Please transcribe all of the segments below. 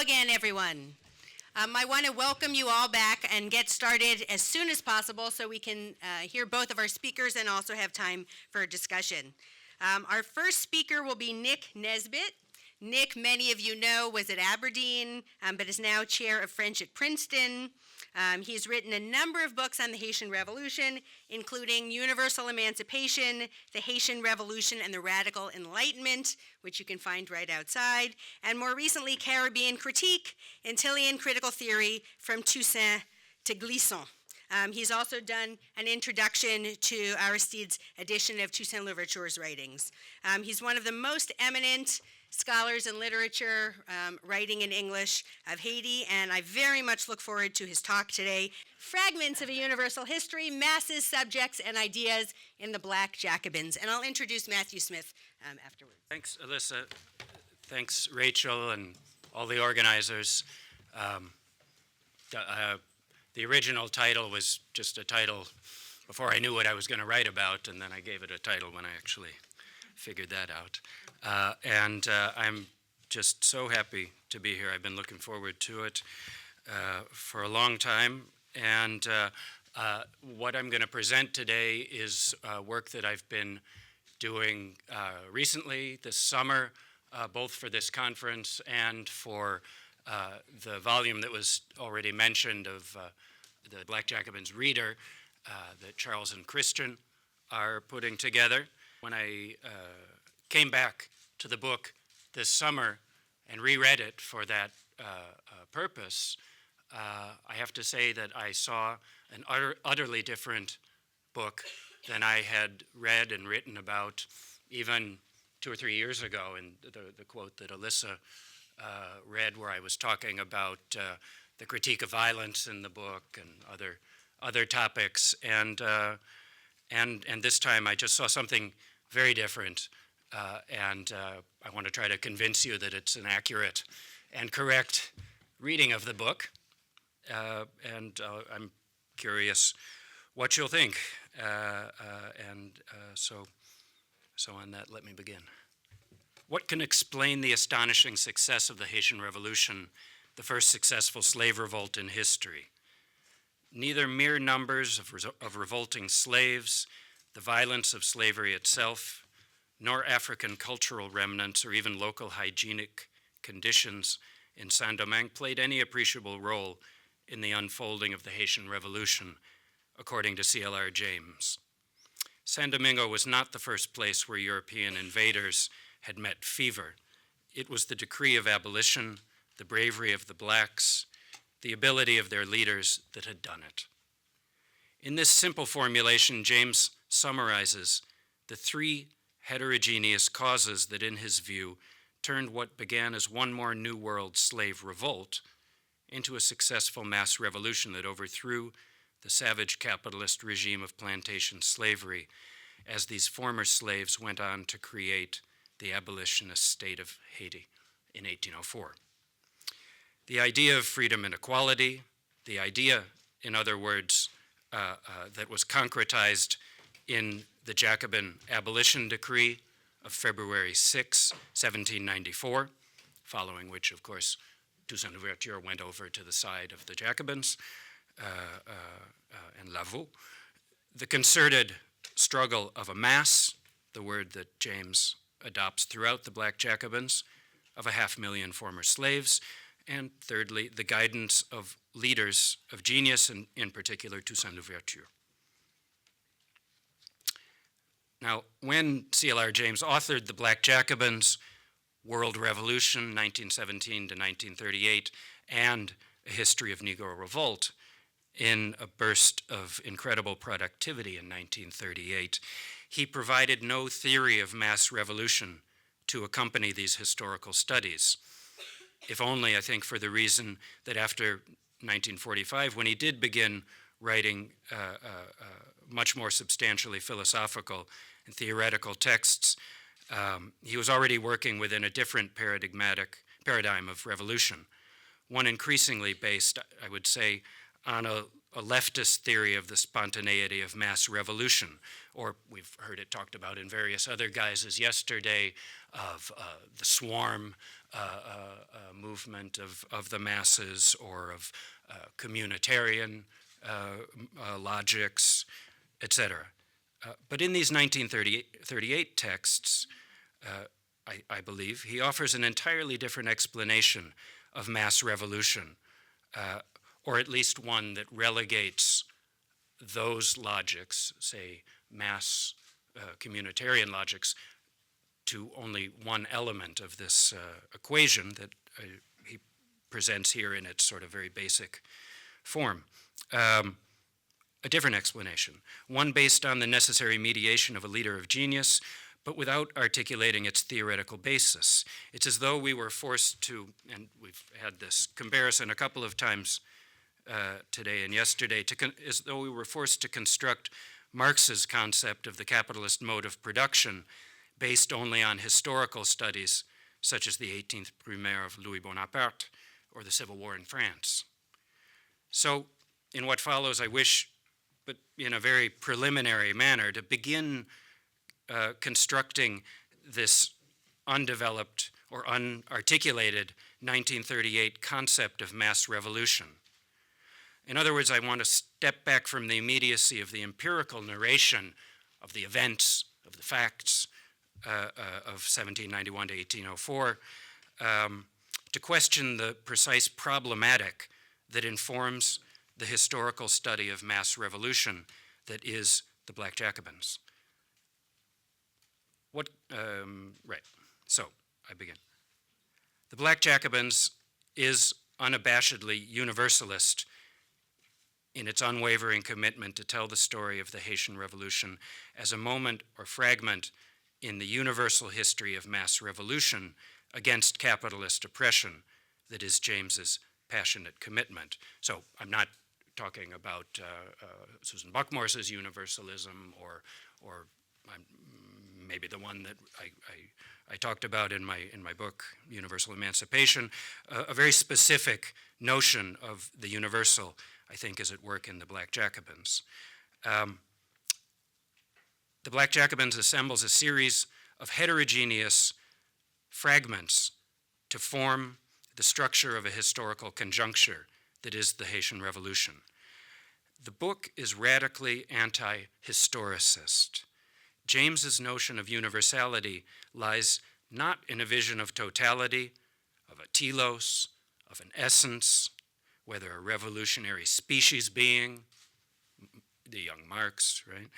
again, everyone. I want to welcome you all back and get started as soon as possible so we can hear both of our speakers and also have time for a discussion. Our first speaker will be Nick Nesbitt. Nick, many of you know, was at Aberdeen, but is now chair of French at Princeton. He's written a number of books on the Haitian Revolution, including Universal Emancipation, the Haitian Revolution and the Radical Enlightenment, which you can find right outside, and more recently, Caribbean Critique, Antillean Critical Theory, From Toussaint to Glissant. He's also done an introduction to Aristide's edition of Toussaint Louverture's writings. He's one of the most eminent scholars in literature, writing in English of Haiti, and I very much look forward to his talk today, Fragments of a Universal History, Masses, Subjects, and Ideas in the Black Jacobins. And I'll introduce Matthew Smith afterwards. Thanks, Alyssa. Thanks, Rachel, and all the organizers. The original title was just a title before I knew what I was going to write about, and then I gave it a title when I actually figured that out. I'm just so happy to be here. I've been looking forward to it for a long time. And what I'm going to present today is work that I've been doing recently this summer, both for this conference and for the volume that was already mentioned of the Black Jacobins Reader that Charles and Christian are putting together. When I came back to the book this summer and reread it for that purpose, I have to say that I saw an utterly different book than I had read and written about even 2 or 3 years ago, in the quote that Alyssa read, where I was talking about the critique of violence in the book and other topics, and this time I just saw something very different. I want to try to convince you that it's an accurate and correct reading of the book. I'm curious what you'll think. So on that, let me begin. What can explain the astonishing success of the Haitian Revolution, the first successful slave revolt in history? Neither mere numbers of revolting slaves, the violence of slavery itself, nor African cultural remnants or even local hygienic conditions in Saint-Domingue played any appreciable role in the unfolding of the Haitian Revolution, according to C.L.R. James. Saint-Domingue was not the first place where European invaders had met fever. It was the decree of abolition, the bravery of the blacks, the ability of their leaders that had done it. In this simple formulation, James summarizes the 3 heterogeneous causes that, in his view, turned what began as one more New World slave revolt into a successful mass revolution that overthrew the savage capitalist regime of plantation slavery as these former slaves went on to create the abolitionist state of Haiti in 1804. The idea of freedom and equality, the idea, in other words, that was concretized in the Jacobin abolition decree of February 6, 1794, following which, of course, Toussaint Louverture went over to the side of the Jacobins and Lavaux. The concerted struggle of a mass, the word that James adopts throughout the Black Jacobins, of 500,000 former slaves, and thirdly, the guidance of leaders of genius, and in particular Toussaint Louverture. Now, when C.L.R. James authored the Black Jacobins, World Revolution, 1917 to 1938, and A History of Negro Revolt, in a burst of incredible productivity in 1938, he provided no theory of mass revolution to accompany these historical studies, if only, I think, for the reason that after 1945, when he did begin writing much more substantially philosophical and theoretical texts, he was already working within a different paradigm of revolution, one increasingly based, I would say, on a leftist theory of the spontaneity of mass revolution, or we've heard it talked about in various other guises yesterday, of the swarm movement movement of the masses or of communitarian logics, etc. But in these 1938 texts, I believe, he offers an entirely different explanation of mass revolution, or at least one that relegates those logics, say mass communitarian logics, to only one element of this equation that he presents here in its sort of very basic form. A different explanation, one based on the necessary mediation of a leader of genius, but without articulating its theoretical basis. It's as though we were forced to, and we've had this comparison a couple of times today and yesterday, as though we were forced to construct Marx's concept of the capitalist mode of production based only on historical studies such as the 18th Brumaire of Louis Bonaparte or the Civil War in France. So in what follows, I wish, but in a very preliminary manner, to begin constructing this undeveloped or unarticulated 1938 concept of mass revolution. In other words, I want to step back from the immediacy of the empirical narration of the events, of the facts of 1791 to 1804, to question the precise problematic that informs the historical study of mass revolution that is the Black Jacobins. Right, so I begin. The Black Jacobins is unabashedly universalist in its unwavering commitment to tell the story of the Haitian Revolution as a moment or fragment in the universal history of mass revolution against capitalist oppression that is James's passionate commitment. So I'm not talking about Susan Buckmorse's universalism or maybe the one that I talked about in my book, Universal Emancipation, a very specific notion of the universal, I think, is at work in the Black Jacobins. The Black Jacobins assembles a series of heterogeneous fragments to form the structure of a historical conjuncture that is the Haitian Revolution. The book is radically anti-historicist. James's notion of universality lies not in a vision of totality, of a telos, of an essence, whether a revolutionary species being, the young Marx, right,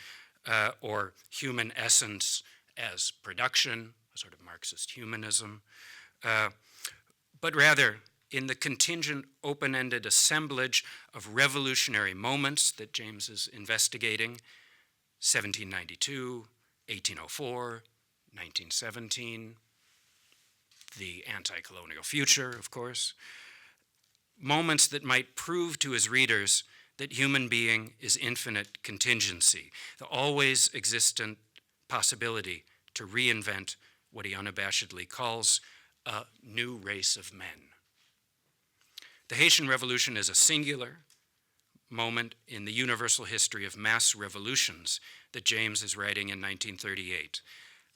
or human essence as production, a sort of Marxist humanism, but rather in the contingent, open-ended assemblage of revolutionary moments that James is investigating, 1792, 1804, 1917, the anti-colonial future, of course, moments that might prove to his readers that human being is infinite contingency, the always existent possibility to reinvent what he unabashedly calls a new race of men. The Haitian Revolution is a singular moment in the universal history of mass revolutions that James is writing in 1938,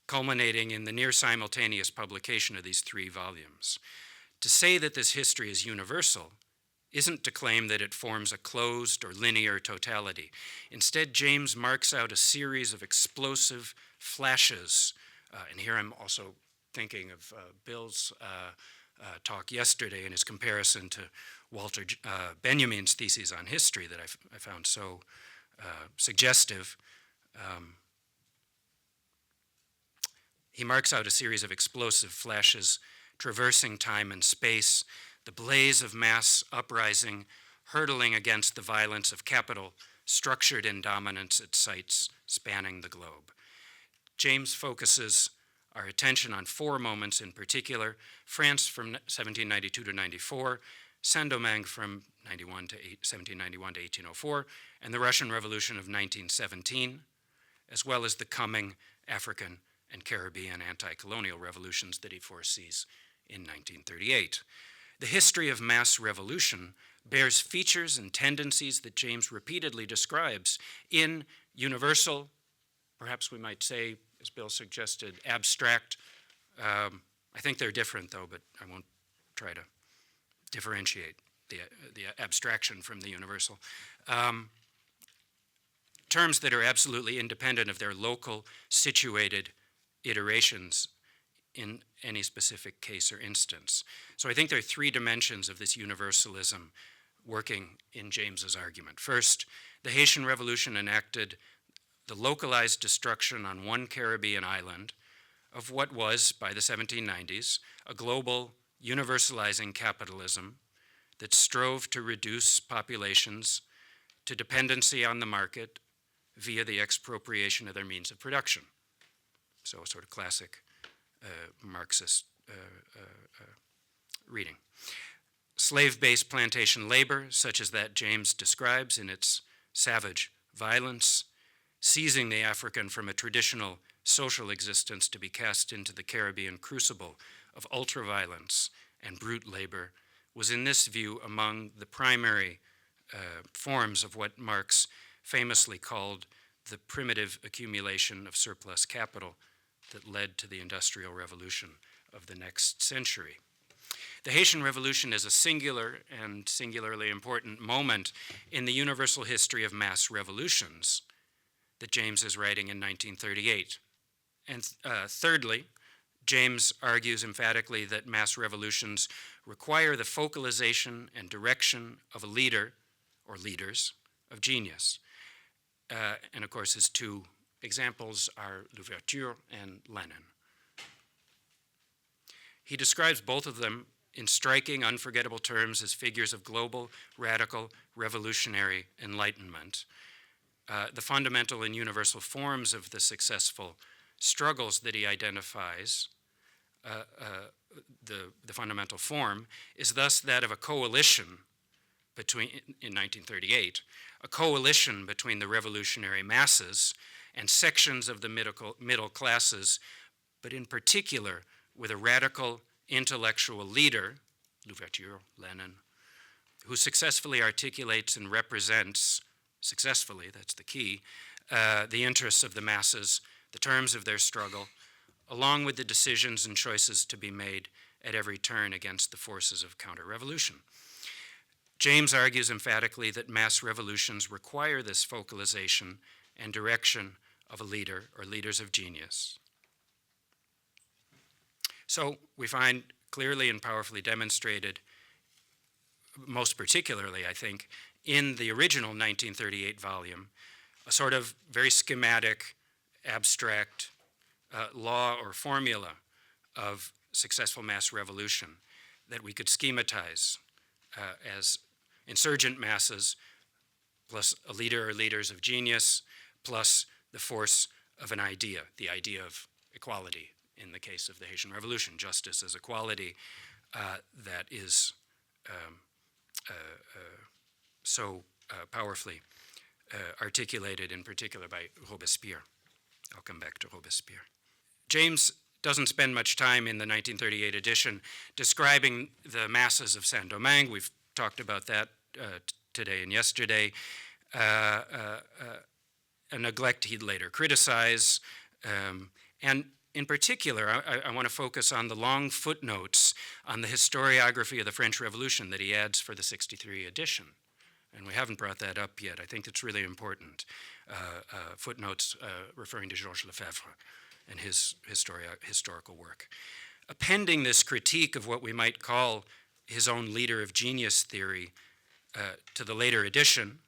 culminating in the near simultaneous publication of these 3 volumes. To say that this history is universal isn't to claim that it forms a closed or linear totality. Instead, James marks out a series of explosive flashes, and here I'm also thinking of Bill's talk yesterday in his comparison to Walter Benjamin's theses on history that I found so suggestive. He marks out a series of explosive flashes traversing time and space, the blaze of mass uprising, hurtling against the violence of capital, structured in dominance at sites spanning the globe. James focuses our attention on 4 moments in particular: France from 1792 to 94, Saint-Domingue from 1791 to 1804, and the Russian Revolution of 1917, as well as the coming African and Caribbean anti-colonial revolutions that he foresees in 1938. The history of mass revolution bears features and tendencies that James repeatedly describes in universal, perhaps we might say, as Bill suggested, abstract. I think they're different, though, but I won't try to differentiate the abstraction from the universal. Terms that are absolutely independent of their local situated iterations in any specific case or instance. So I think there are three dimensions of this universalism working in James's argument. First, the Haitian Revolution enacted the localized destruction on one Caribbean island of what was, by the 1790s, a global universalizing capitalism that strove to reduce populations to dependency on the market via the expropriation of their means of production. So a sort of classic Marxist reading. Slave-based plantation labor, such as that James describes in its savage violence, seizing the African from a traditional social existence to be cast into the Caribbean crucible of ultraviolence and brute labor, was in this view among the primary forms of what Marx famously called the primitive accumulation of surplus capital that led to the Industrial Revolution of the next century. The Haitian Revolution is a singular and singularly important moment in the universal history of mass revolutions that James is writing in 1938. And thirdly, James argues emphatically that mass revolutions require the focalization and direction of a leader or leaders of genius. And of course, his two examples are Louverture and Lenin. He describes both of them in striking, unforgettable terms as figures of global, radical, revolutionary enlightenment. The fundamental and universal forms of the successful struggles that he identifies, the fundamental form, is thus that of a coalition between, in 1938, a coalition between the revolutionary masses and sections of the middle classes, but in particular with a radical intellectual leader, Louverture, Lenin, who successfully articulates and represents, successfully, that's the key, the interests of the masses, the terms of their struggle, along with the decisions and choices to be made at every turn against the forces of counter-revolution. James argues emphatically that mass revolutions require this focalization and direction of a leader or leaders of genius. So we find clearly and powerfully demonstrated, most particularly, I think, in the original 1938 volume, a sort of very schematic, abstract law or formula of successful mass revolution that we could schematize as insurgent masses plus a leader or leaders of genius plus the force of an idea, the idea of equality in the case of the Haitian Revolution, justice as equality that is so powerfully articulated in particular by Robespierre. I'll come back to Robespierre. James doesn't spend much time in the 1938 edition describing the masses of Saint-Domingue. We've talked about that today and yesterday. A neglect he'd later criticize. And in particular, I want to focus on the long footnotes on the historiography of the French Revolution that he adds for the 63 edition. And we haven't brought that up yet. I think it's really important. Footnotes referring to Georges Lefebvre and his historical work. Appending this critique of what we might call his own leader of genius theory to the later edition,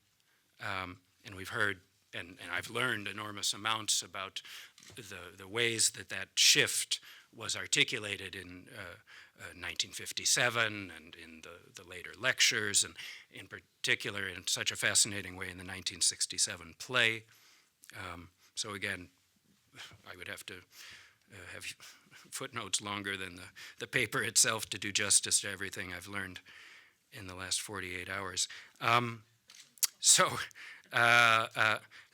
and we've heard, and I've learned enormous amounts about the ways that that shift was articulated in 1957 and in the later lectures, and in particular in such a fascinating way in the 1967 play. So again, I would have to have footnotes longer than the paper itself to do justice to everything I've learned in the last 48 hours.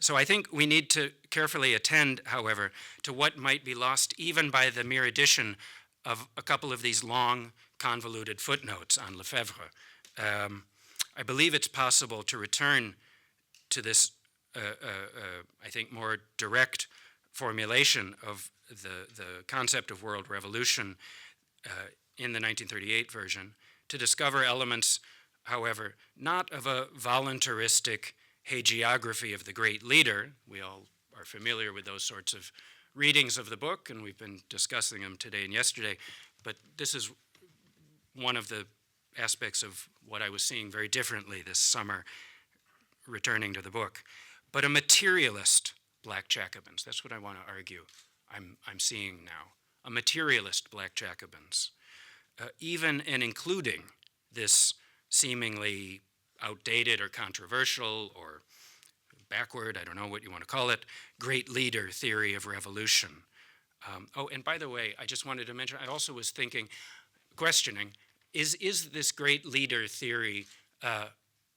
So I think we need to carefully attend, however, to what might be lost even by the mere addition of a couple of these long, convoluted footnotes on Lefebvre. I believe it's possible to return to this, I think, more direct formulation of the concept of world revolution in the 1938 version to discover elements, however, not of a voluntaristic hagiography of the great leader. We all are familiar with those sorts of readings of the book, and we've been discussing them today and yesterday, but this is one of the aspects of what I was seeing very differently this summer, returning to the book. But a materialist Black Jacobins, that's what I want to argue I'm seeing now. A materialist Black Jacobins, even and including this seemingly outdated or controversial or backward, I don't know what you want to call it, great leader theory of revolution. Oh, and by the way, I just wanted to mention, I also was thinking, questioning, is this great leader theory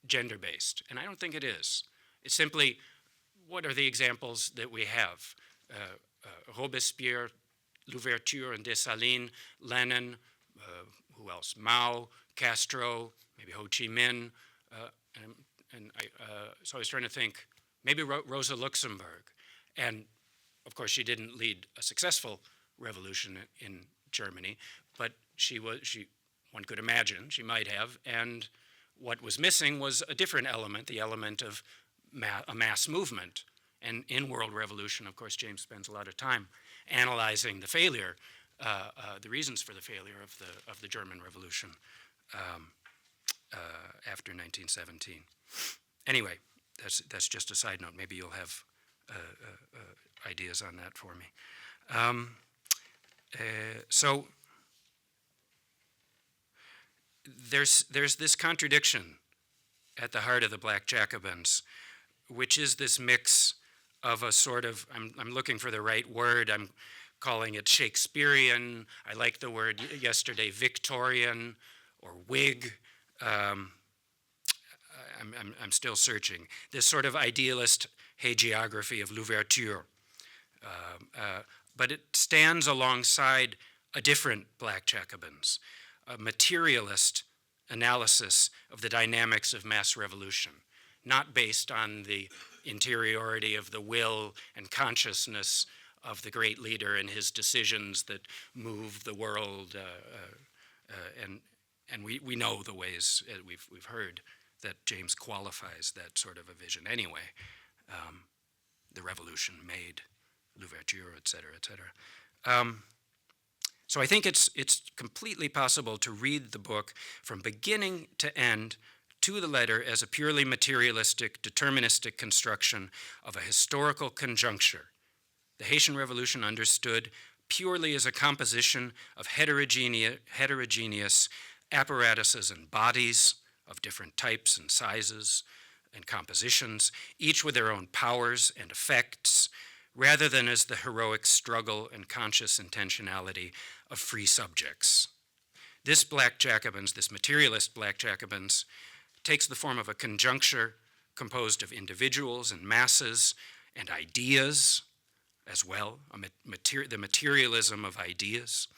gender-based? And I don't think it is. It's simply, what are the examples that we have? Robespierre, Louverture and Dessalines, Lenin, who else? Mao, Castro, maybe Ho Chi Minh, so I was trying to think, maybe Rosa Luxemburg. And of course, she didn't lead a successful revolution in Germany, but one could imagine she might have. And what was missing was a different element, the element of a mass movement. And in World Revolution, of course, James spends a lot of time analyzing the failure, the reasons for the failure of the German Revolution after 1917. Anyway, that's just a side note. Maybe you'll have ideas on that for me. So there's this contradiction at the heart of the Black Jacobins, which is this mix of a sort of, I'm looking for the right word, I'm calling it Shakespearean, I like the word yesterday, Victorian or Whig. I'm still searching. This sort of idealist hagiography of Louverture. But it stands alongside a different Black Jacobins, a materialist analysis of the dynamics of mass revolution, not based on the interiority of the will and consciousness of the great leader and his decisions that move the world. And we know the ways we've heard that James qualifies that sort of a vision anyway. The revolution made Louverture, et cetera, et cetera. So I think it's completely possible to read the book from beginning to end to the letter as a purely materialistic, deterministic construction of a historical conjuncture. The Haitian Revolution understood purely as a composition of heterogeneous apparatuses and bodies of different types and sizes and compositions, each with their own powers and effects, rather than as the heroic struggle and conscious intentionality of free subjects. This Black Jacobins, this materialist Black Jacobins, takes the form of a conjuncture composed of individuals and masses and ideas as well, the materialism of ideas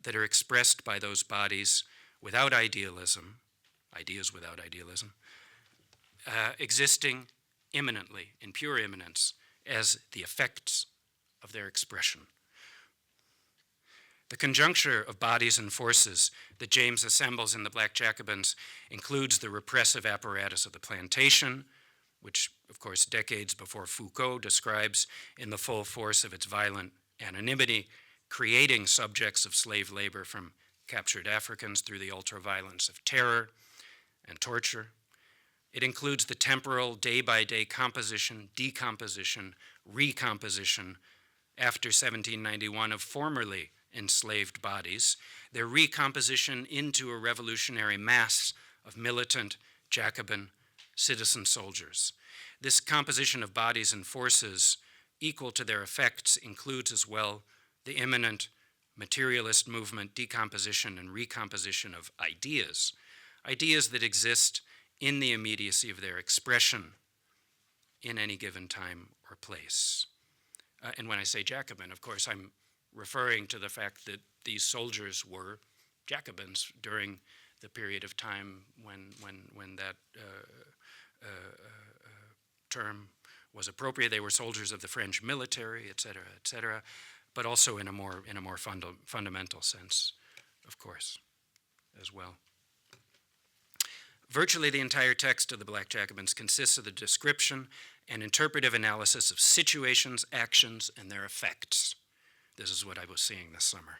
that are expressed by those bodies without idealism, ideas without idealism, existing immanently, in pure immanence, as the effects of their expression. The conjuncture of bodies and forces that James assembles in the Black Jacobins includes the repressive apparatus of the plantation, which, of course, decades before Foucault describes in the full force of its violent anonymity, creating subjects of slave labor from captured Africans through the ultraviolence of terror and torture. It includes the temporal, day-by-day composition, decomposition, recomposition after 1791 of formerly enslaved bodies, their recomposition into a revolutionary mass of militant Jacobin citizen soldiers. This composition of bodies and forces equal to their effects includes as well the imminent materialist movement, decomposition and recomposition of ideas, ideas that exist in the immediacy of their expression in any given time or place. And when I say Jacobin, of course, I'm referring to the fact that these soldiers were Jacobins during the period of time when that term was appropriate. They were soldiers of the French military, et cetera, but also in a more fundamental sense, of course, as well. Virtually the entire text of the Black Jacobins consists of the description and interpretive analysis of situations, actions, and their effects. This is what I was seeing this summer.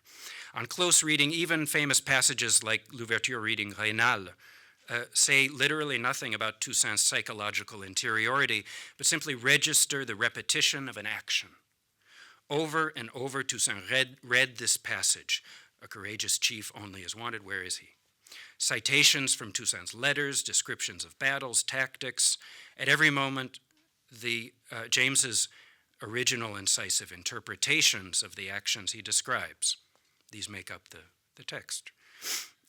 On close reading, even famous passages like L'Ouverture reading Raynal say literally nothing about Toussaint's psychological interiority, but simply register the repetition of an action. Over and over, Toussaint read this passage, "A courageous chief only is wanted." Where is he? Citations from Toussaint's letters, descriptions of battles, tactics. At every moment, James's original incisive interpretations of the actions he describes. These make up the text.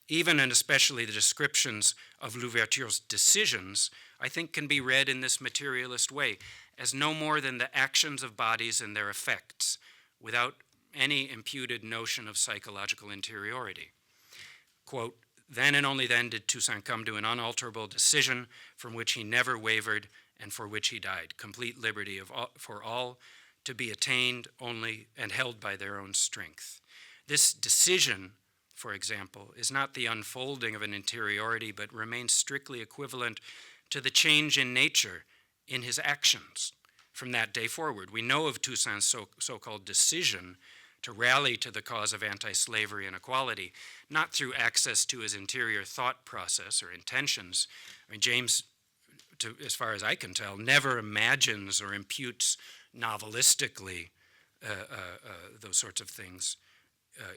Even and especially the descriptions of L'Ouverture's decisions, I think, can be read in this materialist way, as no more than the actions of bodies and their effects, without any imputed notion of psychological interiority. Quote, "Then and only then did Toussaint come to an unalterable decision from which he never wavered and for which he died, complete liberty for all to be attained only and held by their own strength." This decision, for example, is not the unfolding of an interiority, but remains strictly equivalent to the change in nature in his actions from that day forward. We know of Toussaint's so-called decision to rally to the cause of anti-slavery and equality, not through access to his interior thought process or intentions. I mean, James, as far as I can tell, never imagines or imputes novelistically those sorts of things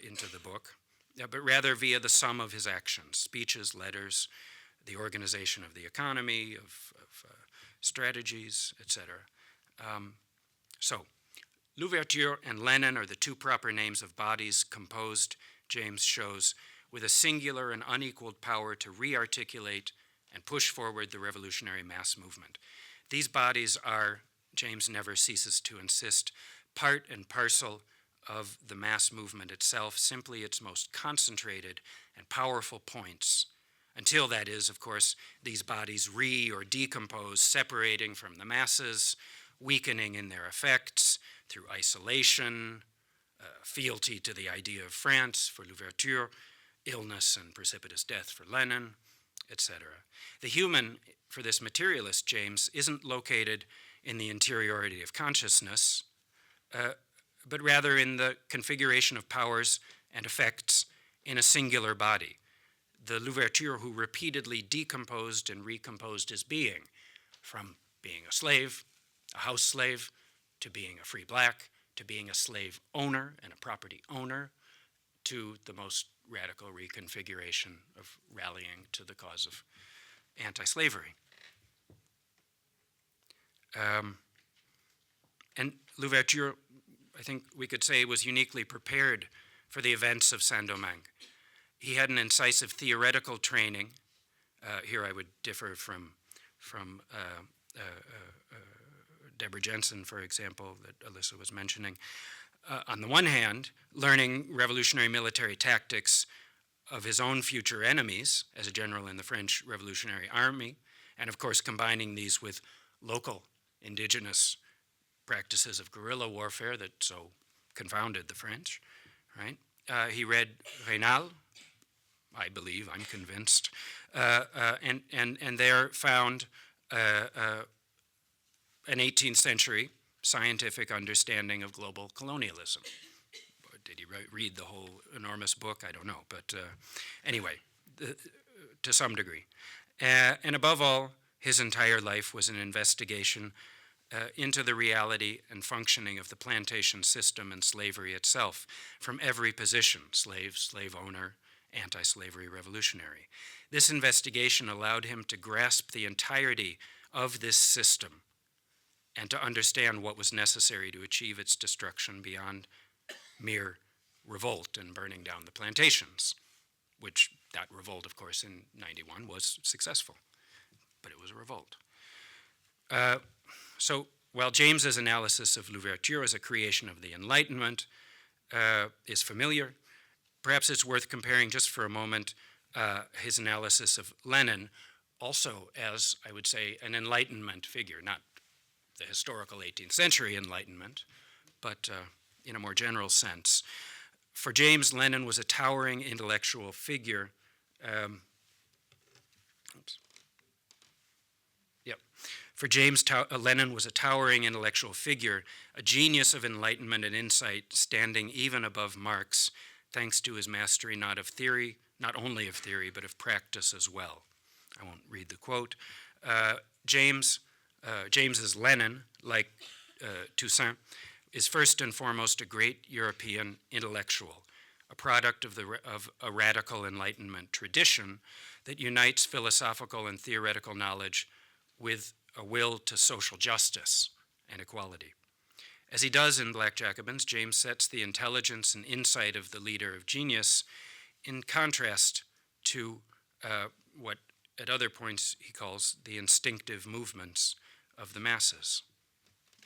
into the book, but rather via the sum of his actions, speeches, letters, the organization of the economy, of strategies, etc. So, L'Ouverture and Lenin are the two proper names of bodies composed, James shows, with a singular and unequaled power to re-articulate and push forward the revolutionary mass movement. These bodies are, James never ceases to insist, part and parcel of the mass movement itself, simply its most concentrated and powerful points, until, that is, of course, these bodies or decompose, separating from the masses, weakening in their effects through isolation, fealty to the idea of France for L'Ouverture, illness and precipitous death for Lenin, etc. The human, for this materialist James, isn't located in the interiority of consciousness, but rather in the configuration of powers and effects in a singular body. The L'Ouverture who repeatedly decomposed and recomposed his being, from being a slave, a house slave, to being a free black, to being a slave owner and a property owner, to the most radical reconfiguration of rallying to the cause of anti-slavery. And L'Ouverture, I think we could say, was uniquely prepared for the events of Saint-Domingue. He had an incisive theoretical training. Here I would differ from Deborah Jensen, for example, that Alyssa was mentioning. On the one hand, learning revolutionary military tactics of his own future enemies as a general in the French Revolutionary Army, and of course combining these with local indigenous practices of guerrilla warfare that so confounded the French, right? He read Raynal, I believe, I'm convinced, and there found an 18th century scientific understanding of global colonialism. Or did he read the whole enormous book? I don't know, but anyway, to some degree. And above all, his entire life was an investigation into the reality and functioning of the plantation system and slavery itself, from every position, slave, slave owner, anti-slavery revolutionary. This investigation allowed him to grasp the entirety of this system and to understand what was necessary to achieve its destruction beyond mere revolt and burning down the plantations, which that revolt, of course, in 91 was successful, but it was a revolt. So while James's analysis of L'Ouverture as a creation of the Enlightenment is familiar, perhaps it's worth comparing just for a moment his analysis of Lenin also as, I would say, an Enlightenment figure, not the historical 18th century Enlightenment, but in a more general sense. For James, Lenin was a towering intellectual figure. For James, Lenin was a towering intellectual figure, a genius of enlightenment and insight, standing even above Marx, thanks to his mastery not only of theory, but of practice as well. I won't read the quote. James's Lenin, like Toussaint, is first and foremost a great European intellectual, a product of a radical Enlightenment tradition that unites philosophical and theoretical knowledge with a will to social justice and equality. As he does in Black Jacobins, James sets the intelligence and insight of the leader of genius in contrast to what at other points he calls the instinctive movements of the masses.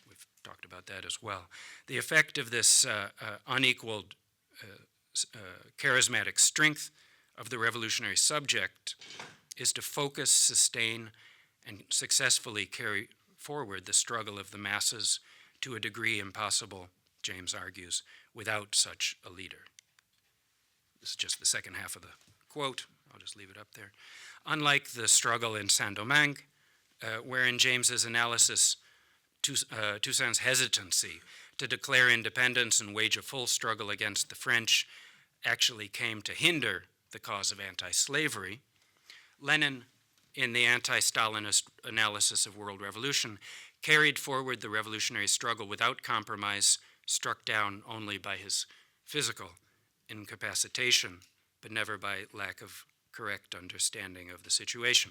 We've talked about that as well. The effect of this unequaled charismatic strength of the revolutionary subject is to focus, sustain, and successfully carry forward the struggle of the masses to a degree impossible, James argues, without such a leader. This is just the second half of the quote. I'll just leave it up there. Unlike the struggle in Saint-Domingue, wherein James's analysis, Toussaint's hesitancy to declare independence and wage a full struggle against the French actually came to hinder the cause of anti-slavery, Lenin, in the anti-Stalinist analysis of world revolution, carried forward the revolutionary struggle without compromise, struck down only by his physical incapacitation, but never by lack of correct understanding of the situation.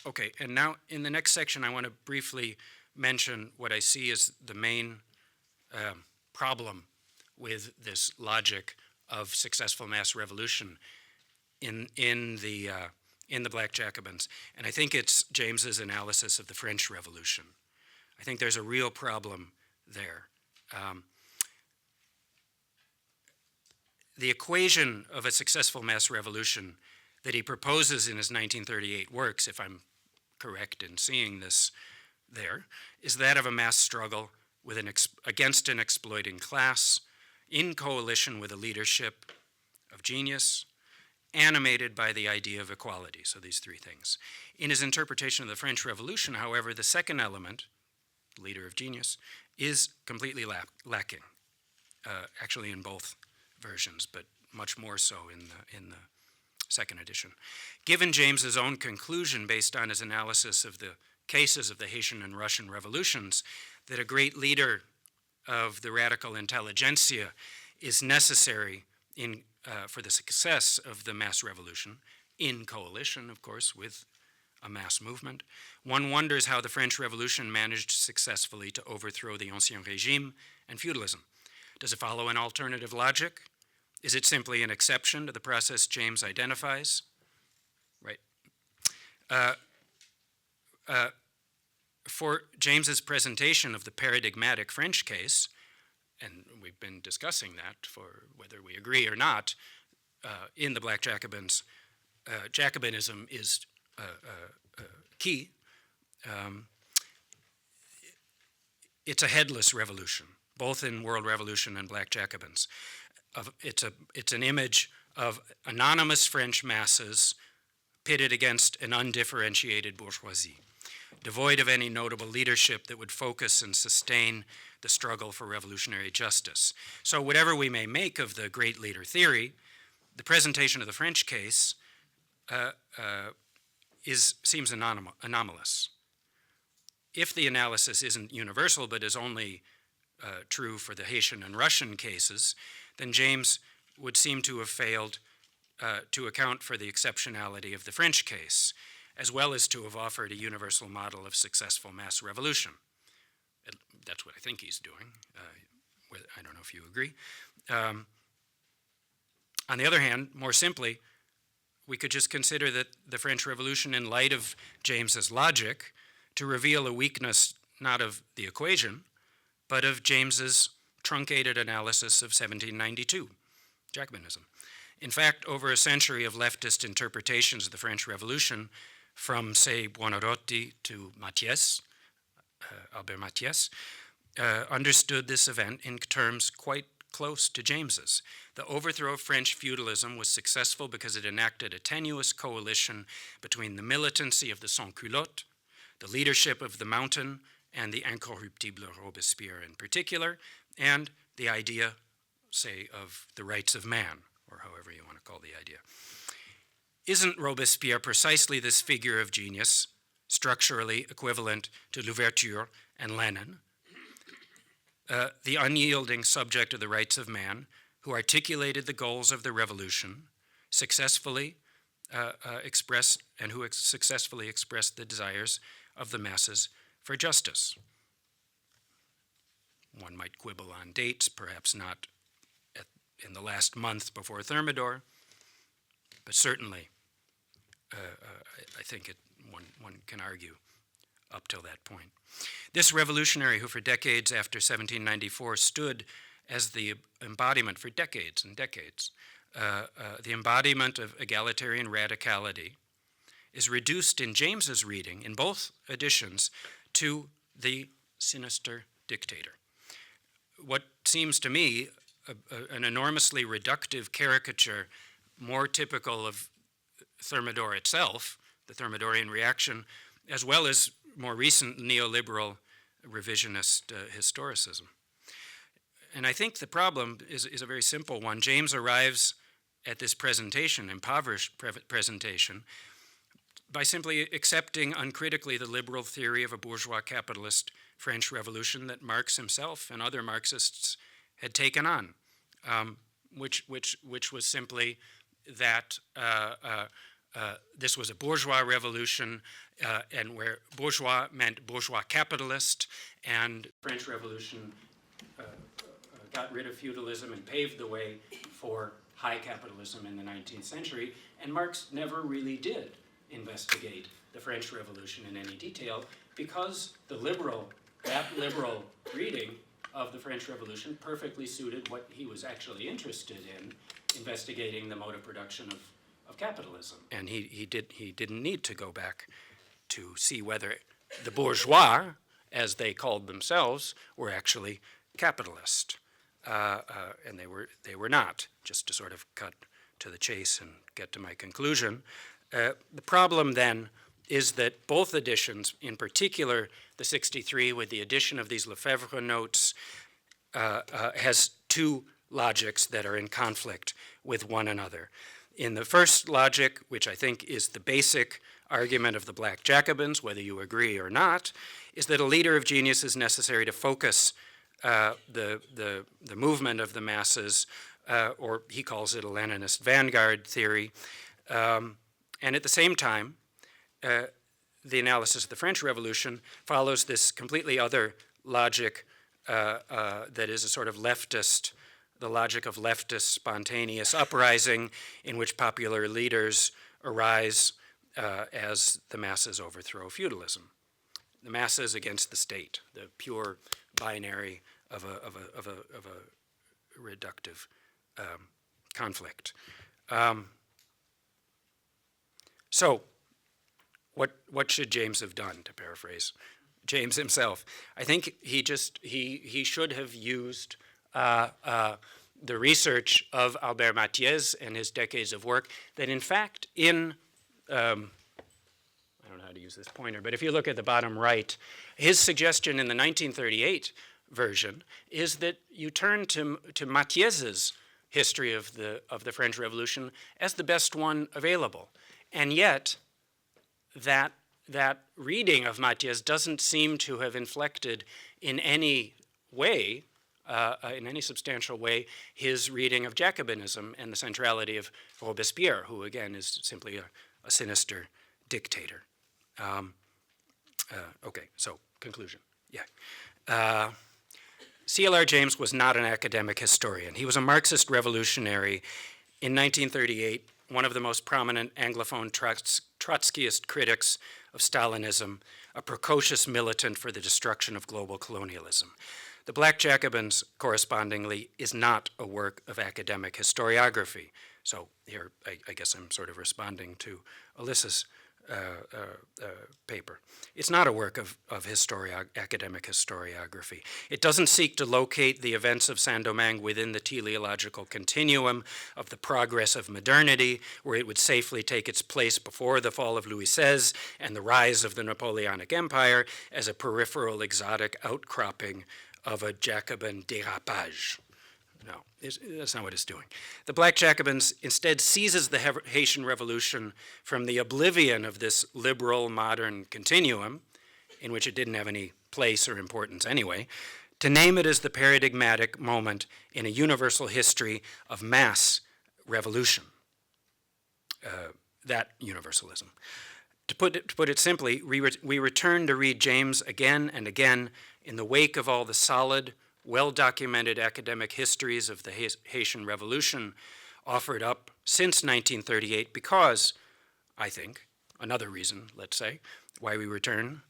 Okay, and now in the next section, I want to briefly mention what I see as the main problem with this logic of successful mass revolution in the Black Jacobins. And I think it's James's analysis of the French Revolution. I think there's a real problem there. The equation of a successful mass revolution that he proposes in his 1938 works, if I'm correct in seeing this there, is that of a mass struggle with against an exploiting class in coalition with a leadership of genius, animated by the idea of equality, so these three things. In his interpretation of the French Revolution, however, the second element, leader of genius, is completely lacking, actually in both versions, but much more so in the second edition. Given James's own conclusion based on his analysis of the cases of the Haitian and Russian revolutions, that a great leader of the radical intelligentsia is necessary for the success of the mass revolution, in coalition, of course, with a mass movement, one wonders how the French Revolution managed successfully to overthrow the Ancien Régime and feudalism. Does it follow an alternative logic? Is it simply an exception to the process James identifies? Right. For James's presentation of the paradigmatic French case, and we've been discussing that for whether we agree or not, in the Black Jacobins, Jacobinism is key. It's a headless revolution, both in World Revolution and Black Jacobins. It's an image of anonymous French masses pitted against an undifferentiated bourgeoisie, devoid of any notable leadership that would focus and sustain the struggle for revolutionary justice. So whatever we may make of the great leader theory, the presentation of the French case seems anomalous. If the analysis isn't universal but is only true for the Haitian and Russian cases, then James would seem to have failed to account for the exceptionality of the French case, as well as to have offered a universal model of successful mass revolution. That's what I think he's doing. I don't know if you agree. On the other hand, more simply, we could just consider that the French Revolution in light of James's logic to reveal a weakness not of the equation, but of James's truncated analysis of 1792, Jacobinism. In fact, over a century of leftist interpretations of the French Revolution, from, say, Buonarroti to Albert Mathias, understood this event in terms quite close to James's. The overthrow of French feudalism was successful because it enacted a tenuous coalition between the militancy of the sans-culottes, the leadership of the Mountain, and the incorruptible Robespierre in particular, and the idea, say, of the rights of man, or however you want to call the idea. Isn't Robespierre precisely this figure of genius, structurally equivalent to Louverture and Lenin, the unyielding subject of the rights of man, who articulated the goals of the revolution, successfully expressed the desires of the masses for justice? One might quibble on dates, perhaps not in the last month before Thermidor, but certainly I think one can argue up till that point. This revolutionary, who for decades after 1794 stood as the embodiment for decades and decades, the embodiment of egalitarian radicality, is reduced in James's reading, in both editions, to the sinister dictator. What seems to me an enormously reductive caricature, more typical of Thermidor itself, the Thermidorian reaction, as well as more recent neoliberal revisionist historicism. And I think the problem is a very simple one. James arrives at this presentation, impoverished presentation, by simply accepting uncritically the liberal theory of a bourgeois capitalist French Revolution that Marx himself and other Marxists had taken on, which was simply that this was a bourgeois revolution, and where bourgeois meant bourgeois capitalist, and French Revolution got rid of feudalism and paved the way for high capitalism in the 19th century. And Marx never really did investigate the French Revolution in any detail, because that liberal reading of the French Revolution perfectly suited what he was actually interested in, investigating the mode of production of capitalism. And he didn't need to go back to see whether the bourgeois, as they called themselves, were actually capitalist. And they were not, just to sort of cut to the chase and get to my conclusion. The problem then is that both editions, in particular the 63 with the addition of these Lefebvre notes, has two logics that are in conflict with one another. In the first logic, which I think is the basic argument of the Black Jacobins, whether you agree or not, is that a leader of genius is necessary to focus the movement of the masses, or he calls it a Leninist vanguard theory. And at the same time, the analysis of the French Revolution follows this completely other logic that is a sort of leftist, the logic of leftist spontaneous uprising in which popular leaders arise as the masses overthrow feudalism. The masses against the state, the pure binary of a reductive conflict. So, what should James have done, to paraphrase James himself? I think he should have used the research of Albert Mathiez and his decades of work that, in fact, I don't know how to use this pointer, but if you look at the bottom right, his suggestion in the 1938 version is that you turn to Mathiez's history of the French Revolution as the best one available. And yet, that reading of Mathiez doesn't seem to have inflected in any way, in any substantial way, his reading of Jacobinism and the centrality of Robespierre, who again is simply a sinister dictator. Okay, so conclusion. Yeah. C.L.R. James was not an academic historian. He was a Marxist revolutionary. In 1938, one of the most prominent Anglophone Trotskyist critics of Stalinism, a precocious militant for the destruction of global colonialism. The Black Jacobins, correspondingly, is not a work of academic historiography. So here, I guess I'm sort of responding to Alyssa's paper. It's not a work of academic historiography. It doesn't seek to locate the events of Saint-Domingue within the teleological continuum of the progress of modernity, where it would safely take its place before the fall of Louis XVI and the rise of the Napoleonic Empire as a peripheral exotic outcropping of a Jacobin dérapage. No, that's not what it's doing. The Black Jacobins instead seizes the Haitian Revolution from the oblivion of this liberal modern continuum, in which it didn't have any place or importance anyway, to name it as the paradigmatic moment in a universal history of mass revolution, that universalism. To put it simply, we return to read James again and again in the wake of all the solid, well-documented academic histories of the Haitian Revolution offered up since 1938 because, I think, another reason, let's say, why we return,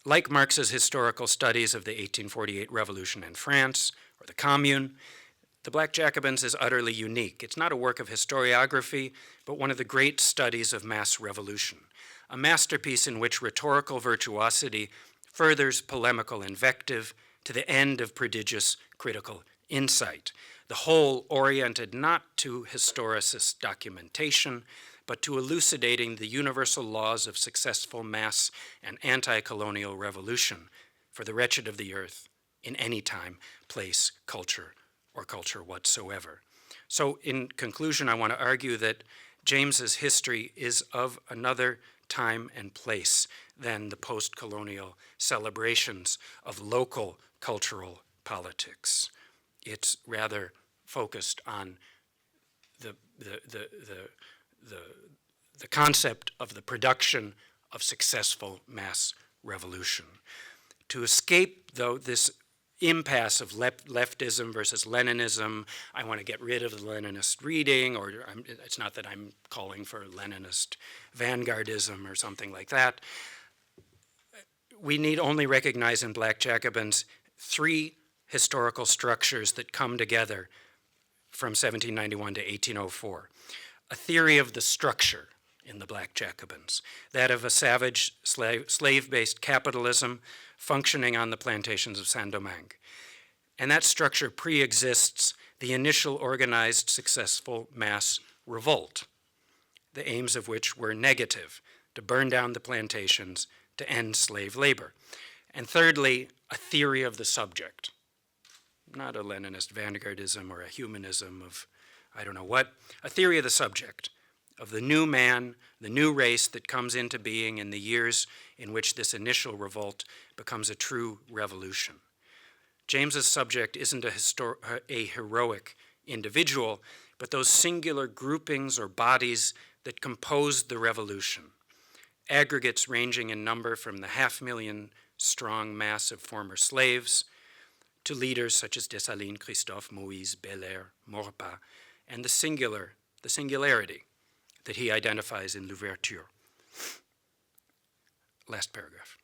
like Marx's historical studies of the 1848 Revolution in France or the Commune, the Black Jacobins is utterly unique. It's not a work of historiography, but one of the great studies of mass revolution, a masterpiece in which rhetorical virtuosity furthers polemical invective to the end of prodigious critical insight, the whole oriented not to historicist documentation, but to elucidating the universal laws of successful mass and anti-colonial revolution for the wretched of the earth in any time, place, culture, or culture whatsoever. So in conclusion, I want to argue that James's history is of another time and place than the post-colonial celebrations of local cultural politics. It's rather focused on the concept of the production of successful mass revolution. To escape, though, this impasse of leftism versus Leninism, I want to get rid of the Leninist reading, or it's not that I'm calling for Leninist vanguardism or something like that. We need only recognize in Black Jacobins three historical structures that come together from 1791 to 1804. A theory of the structure in the Black Jacobins, that of a savage slave-based capitalism functioning on the plantations of Saint-Domingue. And that structure pre-exists the initial organized successful mass revolt, the aims of which were negative, to burn down the plantations, to end slave labor. And thirdly, a theory of the subject, not a Leninist vanguardism or a humanism of I don't know what, a theory of the subject, of the new man, the new race that comes into being in the years in which this initial revolt becomes a true revolution. James's subject isn't a heroic individual, but those singular groupings or bodies that composed the revolution, aggregates ranging in number from the 500,000 strong mass of former slaves to leaders such as Dessalines, Christophe, Moïse, Belair, Maurepas, and the singularity that he identifies in L'Ouverture. Last paragraph.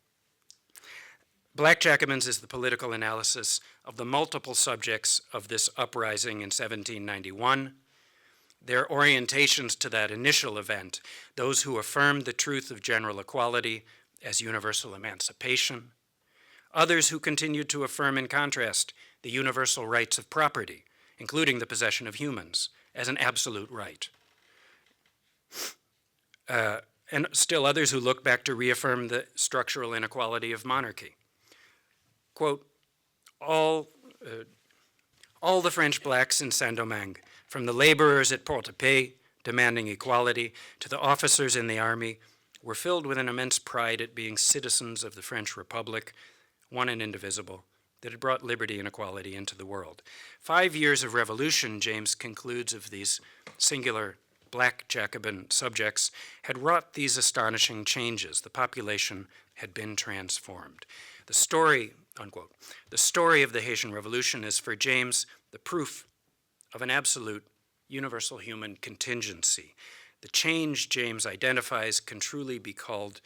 Black Jacobins is the political analysis of the multiple subjects of this uprising in 1791, their orientations to that initial event, those who affirmed the truth of general equality as universal emancipation, others who continued to affirm in contrast the universal rights of property, including the possession of humans, as an absolute right. And still others who look back to reaffirm the structural inequality of monarchy. Quote, all the French blacks in Saint-Domingue, from the laborers at Port-au-Paix demanding equality to the officers in the army, were filled with an immense pride at being citizens of the French Republic, one and indivisible, that had brought liberty and equality into the world. 5 years of revolution, James concludes, of these singular Black Jacobin subjects had wrought these astonishing changes. The population had been transformed. The story, unquote, the story of the Haitian Revolution is for James the proof of an absolute universal human contingency. The change James identifies can truly be called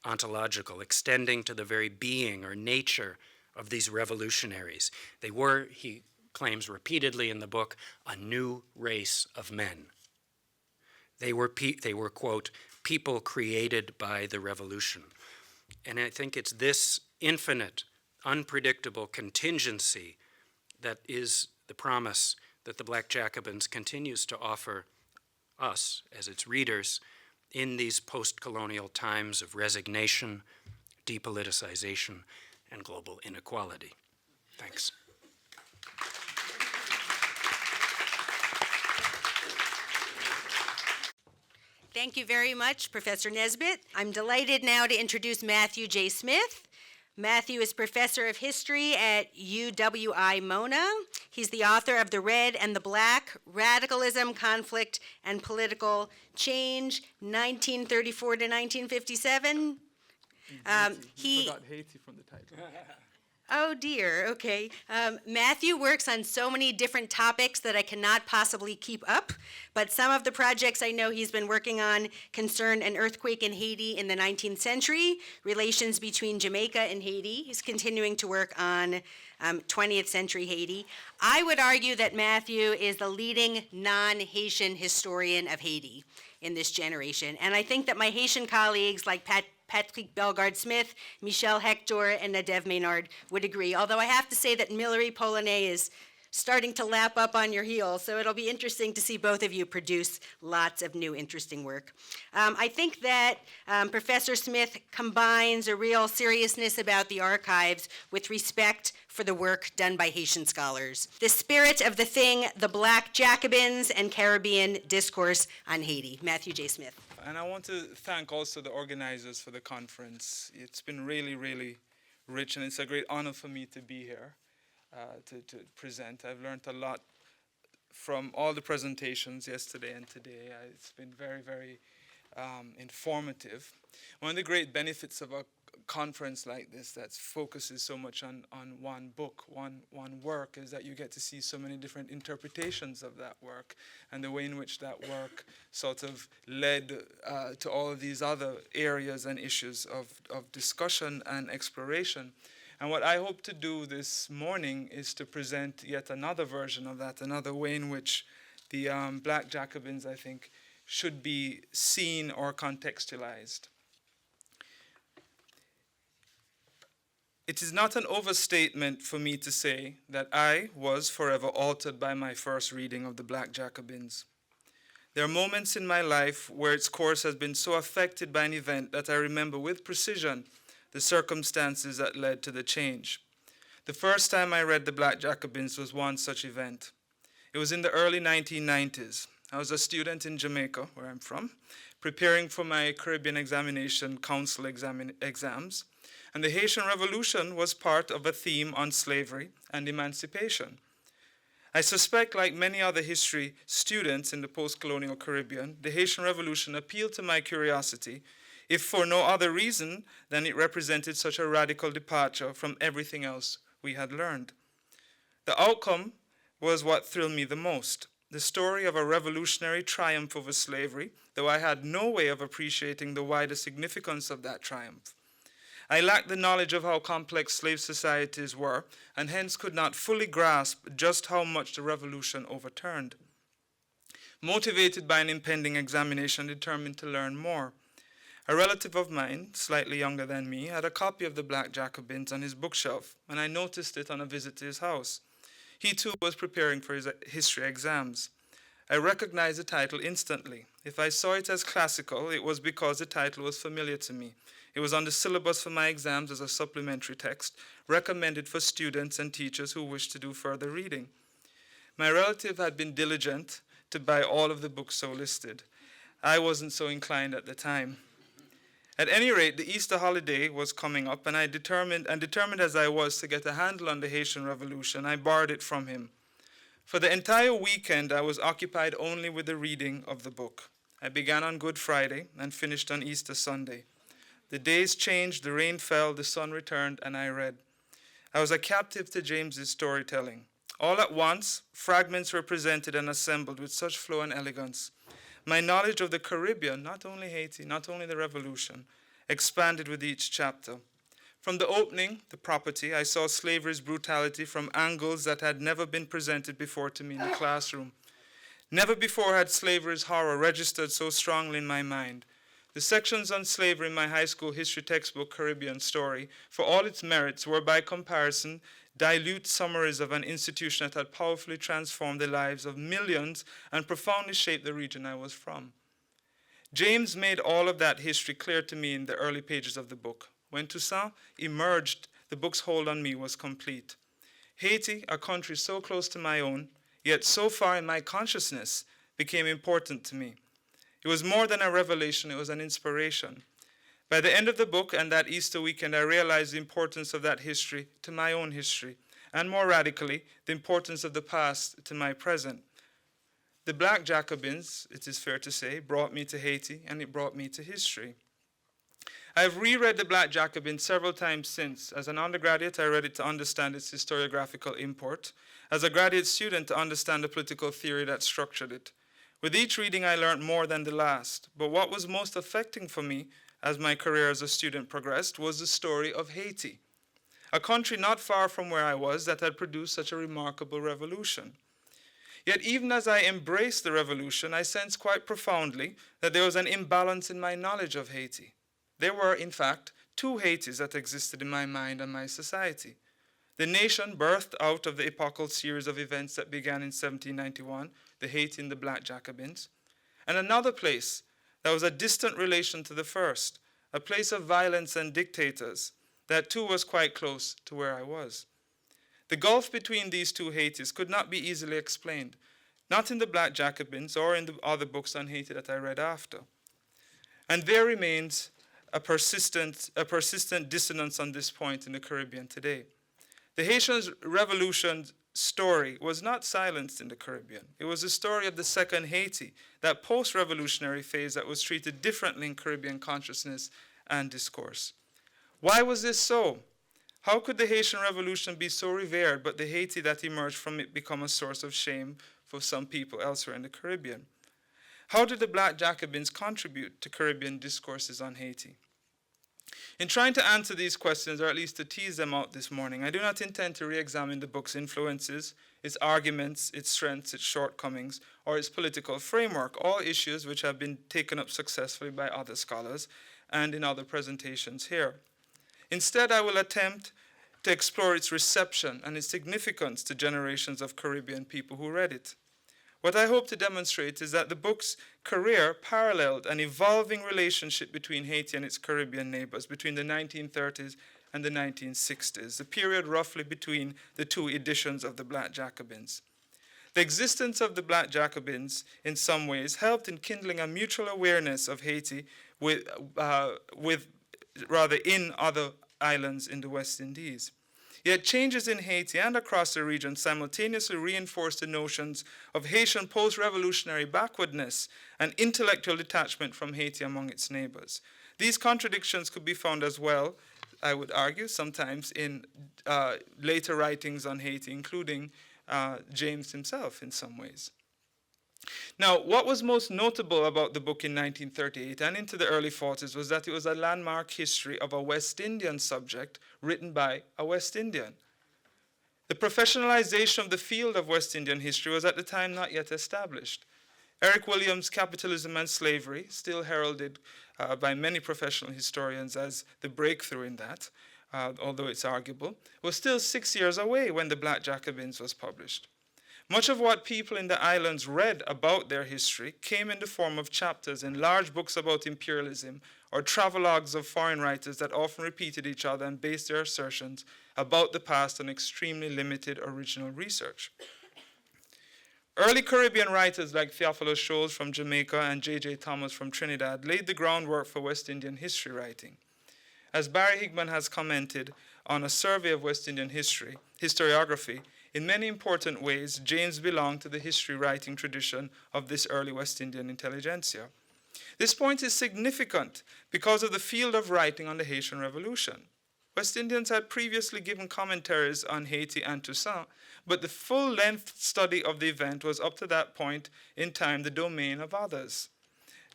ontological, extending to the very being or nature of these revolutionaries. They were, he claims repeatedly in the book, a new race of men. They were, quote, people created by the revolution. And I think it's this infinite, unpredictable contingency that is the promise that the Black Jacobins continues to offer us as its readers in these post-colonial times of resignation, depoliticization, and global inequality. Thanks. Thank you very much, Professor Nesbitt. I'm delighted now to introduce Matthew J. Smith. Matthew is Professor of History at UWI-Mona. He's the author of The Red and the Black, Radicalism, Conflict, and Political Change, 1934 to 1957. He forgot Haiti from the title. Oh dear, okay. Matthew works on so many different topics that I cannot possibly keep up, but some of the projects I know he's been working on concern an earthquake in Haiti in the 19th century, relations between Jamaica and Haiti. He's continuing to work on 20th century Haiti. I would argue that Matthew is the leading non-Haitian historian of Haiti in this generation, and I think that my Haitian colleagues like Patrick Bellegarde-Smith, Michel Hector, and Nadev Maynard would agree. Although I have to say that Millery Polonais is starting to lap up on your heels, so it'll be interesting to see both of you produce lots of new interesting work. I think that Professor Smith combines a real seriousness about the archives with respect for the work done by Haitian scholars. The spirit of the thing, the Black Jacobins and Caribbean Discourse on Haiti. Matthew J. Smith. And I want to thank also the organizers for the conference. It's been really, really rich, and it's a great honor for me to be here to present. I've learned a lot from all the presentations yesterday and today. It's been very, very informative. One of the great benefits of a conference like this that focuses so much on one book, one work, is that you get to see so many different interpretations of that work and the way in which that work sort of led to all of these other areas and issues of discussion and exploration. And what I hope to do this morning is to present yet another version of that, another way in which the Black Jacobins, I think, should be seen or contextualized. It is not an overstatement for me to say that I was forever altered by my first reading of the Black Jacobins. There are moments in my life where its course has been so affected by an event that I remember with precision the circumstances that led to the change. The first time I read the Black Jacobins was one such event. It was in the early 1990s. I was a student in Jamaica, where I'm from, preparing for my Caribbean Examination Council exams. And the Haitian Revolution was part of a theme on slavery and emancipation. I suspect, like many other history students in the post-colonial Caribbean, the Haitian Revolution appealed to my curiosity, if for no other reason than it represented such a radical departure from everything else we had learned. The outcome was what thrilled me the most, the story of a revolutionary triumph over slavery, though I had no way of appreciating the wider significance of that triumph. I lacked the knowledge of how complex slave societies were, and hence could not fully grasp just how much the revolution overturned. Motivated by an impending examination, determined to learn more. A relative of mine, slightly younger than me, had a copy of the Black Jacobins on his bookshelf, and I noticed it on a visit to his house. He too was preparing for his history exams. I recognized the title instantly. If I saw it as classical, it was because the title was familiar to me. It was on the syllabus for my exams as a supplementary text, recommended for students and teachers who wished to do further reading. My relative had been diligent to buy all of the books so listed. I wasn't so inclined at the time. At any rate, the Easter holiday was coming up, and determined as I was to get a handle on the Haitian Revolution, I borrowed it from him. For the entire weekend, I was occupied only with the reading of the book. I began on Good Friday and finished on Easter Sunday. The days changed, the rain fell, the sun returned, and I read. I was a captive to James's storytelling. All at once, fragments were presented and assembled with such flow and elegance. My knowledge of the Caribbean, not only Haiti, not only the Revolution, expanded with each chapter. From the opening, the property, I saw slavery's brutality from angles that had never been presented before to me in the classroom. Never before had slavery's horror registered so strongly in my mind. The sections on slavery in my high school history textbook, Caribbean Story, for all its merits, were by comparison dilute summaries of an institution that had powerfully transformed the lives of millions and profoundly shaped the region I was from. James made all of that history clear to me in the early pages of the book. When Toussaint emerged, the book's hold on me was complete. Haiti, a country so close to my own, yet so far in my consciousness, became important to me. It was more than a revelation, it was an inspiration. By the end of the book and that Easter weekend, I realized the importance of that history to my own history, and more radically, the importance of the past to my present. The Black Jacobins, it is fair to say, brought me to Haiti, and it brought me to history. I have reread the Black Jacobins several times since. As an undergraduate, I read it to understand its historiographical import. As a graduate student, to understand the political theory that structured it. With each reading, I learned more than the last. But what was most affecting for me as my career as a student progressed was the story of Haiti, a country not far from where I was that had produced such a remarkable revolution. Yet even as I embraced the revolution, I sensed quite profoundly that there was an imbalance in my knowledge of Haiti. There were, in fact, two Haitis that existed in my mind and my society. The nation birthed out of the epochal series of events that began in 1791, the Haiti and the Black Jacobins, and another place that was a distant relation to the first, a place of violence and dictators, that too was quite close to where I was. The gulf between these two Haitis could not be easily explained, not in the Black Jacobins or in the other books on Haiti that I read after. And there remains a persistent dissonance on this point in the Caribbean today. The Haitian Revolution story was not silenced in the Caribbean. It was the story of the second Haiti, that post-revolutionary phase that was treated differently in Caribbean consciousness and discourse. Why was this so? How could the Haitian Revolution be so revered, but the Haiti that emerged from it become a source of shame for some people elsewhere in the Caribbean? How did the Black Jacobins contribute to Caribbean discourses on Haiti? In trying to answer these questions, or at least to tease them out this morning, I do not intend to re-examine the book's influences, its arguments, its strengths, its shortcomings, or its political framework, all issues which have been taken up successfully by other scholars and in other presentations here. Instead, I will attempt to explore its reception and its significance to generations of Caribbean people who read it. What I hope to demonstrate is that the book's career paralleled an evolving relationship between Haiti and its Caribbean neighbors between the 1930s and the 1960s, the period roughly between the two editions of the Black Jacobins. The existence of the Black Jacobins, in some ways, helped in kindling a mutual awareness of Haiti in other islands in the West Indies. Yet changes in Haiti and across the region simultaneously reinforced the notions of Haitian post-revolutionary backwardness and intellectual detachment from Haiti among its neighbors. These contradictions could be found as well, I would argue, sometimes in later writings on Haiti, including James himself in some ways. Now, what was most notable about the book in 1938 and into the early 40s was that it was a landmark history of a West Indian subject written by a West Indian. The professionalization of the field of West Indian history was at the time not yet established. Eric Williams' Capitalism and Slavery, still heralded by many professional historians as the breakthrough in that, although it's arguable, was still 6 years away when the Black Jacobins was published. Much of what people in the islands read about their history came in the form of chapters in large books about imperialism or travelogues of foreign writers that often repeated each other and based their assertions about the past on extremely limited original research. Early Caribbean writers like Theophilus Sholes from Jamaica and J.J. Thomas from Trinidad laid the groundwork for West Indian history writing. As Barry Higman has commented on a survey of West Indian historiography, in many important ways, James belonged to the history writing tradition of this early West Indian intelligentsia. This point is significant because of the field of writing on the Haitian Revolution. West Indians had previously given commentaries on Haiti and Toussaint, but the full-length study of the event was up to that point in time the domain of others.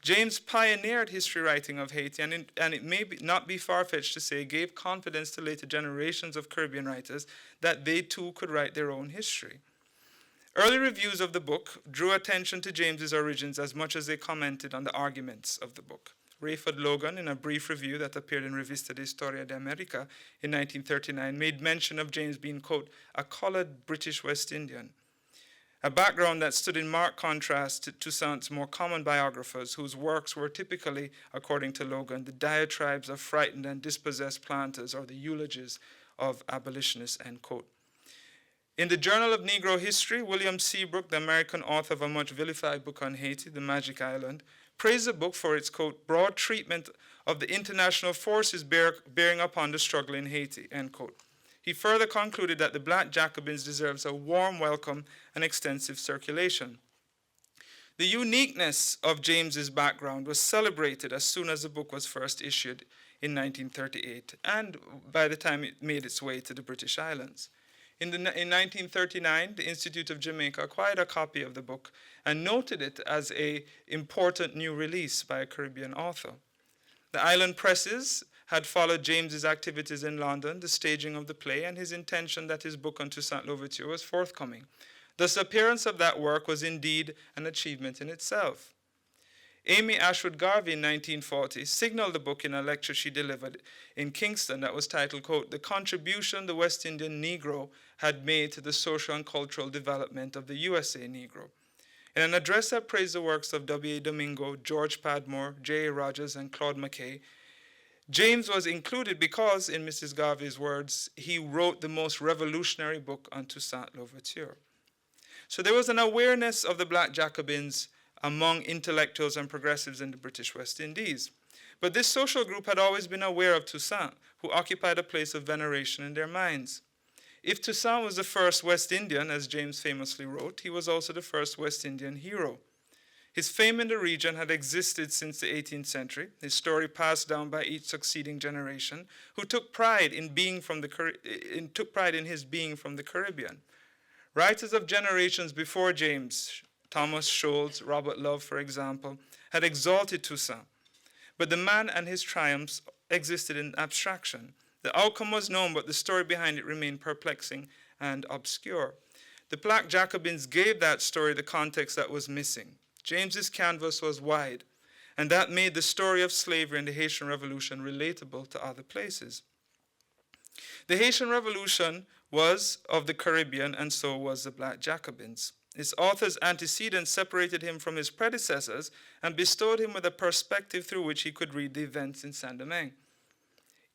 James pioneered history writing of Haiti, and it may not be far-fetched to say gave confidence to later generations of Caribbean writers that they too could write their own history. Early reviews of the book drew attention to James's origins as much as they commented on the arguments of the book. Rayford Logan, in a brief review that appeared in Revista de Historia de America in 1939, made mention of James being, quote, a colored British West Indian, a background that stood in marked contrast to Toussaint's more common biographers, whose works were typically, according to Logan, the diatribes of frightened and dispossessed planters or the eulogies of abolitionists, end quote. In the Journal of Negro History, William Seabrook, the American author of a much vilified book on Haiti, The Magic Island, praised the book for its, quote, broad treatment of the international forces bearing upon the struggle in Haiti, end quote. He further concluded that the Black Jacobins deserves a warm welcome and extensive circulation. The uniqueness of James's background was celebrated as soon as the book was first issued in 1938, and by the time it made its way to the British Islands. In 1939, the Institute of Jamaica acquired a copy of the book and noted it as an important new release by a Caribbean author. The island presses had followed James's activities in London, the staging of the play, and his intention that his book on Toussaint Louverture was forthcoming. Thus, the appearance of that work was indeed an achievement in itself. Amy Ashwood Garvey in 1940 signaled the book in a lecture she delivered in Kingston that was titled, quote, the contribution the West Indian Negro had made to the social and cultural development of the USA Negro. In an address that praised the works of W.A. Domingo, George Padmore, J.A. Rogers, and Claude McKay, James was included because, in Mrs. Garvey's words, he wrote the most revolutionary book on Toussaint Louverture. So there was an awareness of the Black Jacobins among intellectuals and progressives in the British West Indies. But this social group had always been aware of Toussaint, who occupied a place of veneration in their minds. If Toussaint was the first West Indian, as James famously wrote, he was also the first West Indian hero. His fame in the region had existed since the 18th century, his story passed down by each succeeding generation, who took pride in his being from the Caribbean. Writers of generations before James, Thomas Scholz, Robert Love, for example, had exalted Toussaint. But the man and his triumphs existed in abstraction. The outcome was known, but the story behind it remained perplexing and obscure. The Black Jacobins gave that story the context that was missing. James's canvas was wide, and that made the story of slavery and the Haitian Revolution relatable to other places. The Haitian Revolution was of the Caribbean, and so was the Black Jacobins. Its author's antecedents separated him from his predecessors and bestowed him with a perspective through which he could read the events in Saint-Domingue.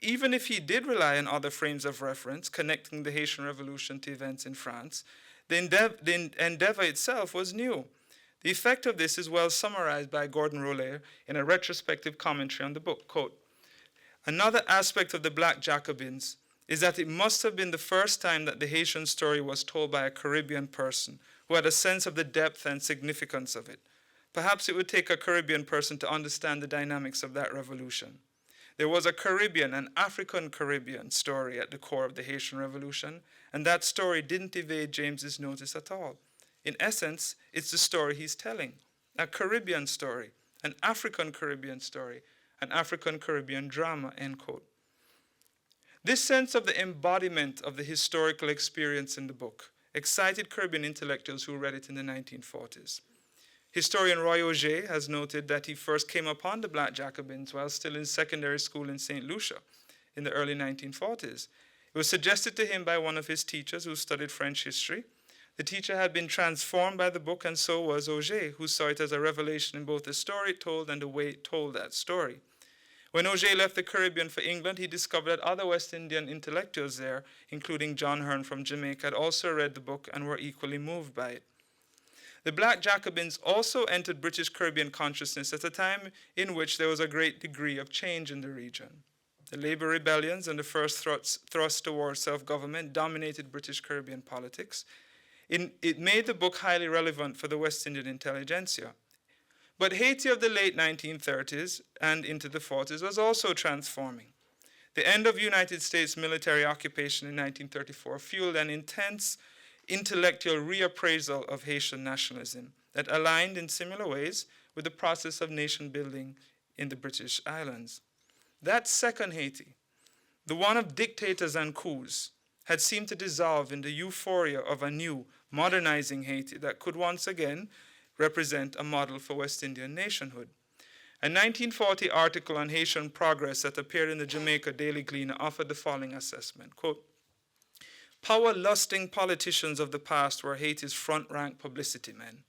Even if he did rely on other frames of reference, connecting the Haitian Revolution to events in France, the endeavor itself was new. The effect of this is well summarized by Gordon Roller in a retrospective commentary on the book. Quote, another aspect of the Black Jacobins is that it must have been the first time that the Haitian story was told by a Caribbean person who had a sense of the depth and significance of it. Perhaps it would take a Caribbean person to understand the dynamics of that revolution. There was a Caribbean, an African-Caribbean story at the core of the Haitian Revolution, and that story didn't evade James's notice at all. In essence, it's the story he's telling, a Caribbean story, an African-Caribbean story, an African-Caribbean drama, end quote. This sense of the embodiment of the historical experience in the book excited Caribbean intellectuals who read it in the 1940s. Historian Roy Auger has noted that he first came upon the Black Jacobins while still in secondary school in St. Lucia in the early 1940s. It was suggested to him by one of his teachers who studied French history. The teacher had been transformed by the book, and so was Auger, who saw it as a revelation in both the story it told and the way it told that story. When Auger left the Caribbean for England, he discovered that other West Indian intellectuals there, including John Hearn from Jamaica, had also read the book and were equally moved by it. The Black Jacobins also entered British Caribbean consciousness at a time in which there was a great degree of change in the region. The labor rebellions and the first thrust towards self-government dominated British Caribbean politics. It made the book highly relevant for the West Indian intelligentsia. But Haiti of the late 1930s and into the 40s was also transforming. The end of United States military occupation in 1934 fueled an intense intellectual reappraisal of Haitian nationalism that aligned in similar ways with the process of nation building in the British Islands. That second Haiti, the one of dictators and coups, had seemed to dissolve in the euphoria of a new, modernizing Haiti that could once again represent a model for West Indian nationhood. A 1940 article on Haitian progress that appeared in the Jamaica Daily Gleaner offered the following assessment, quote, "Power-lusting politicians of the past were Haiti's front-rank publicity men.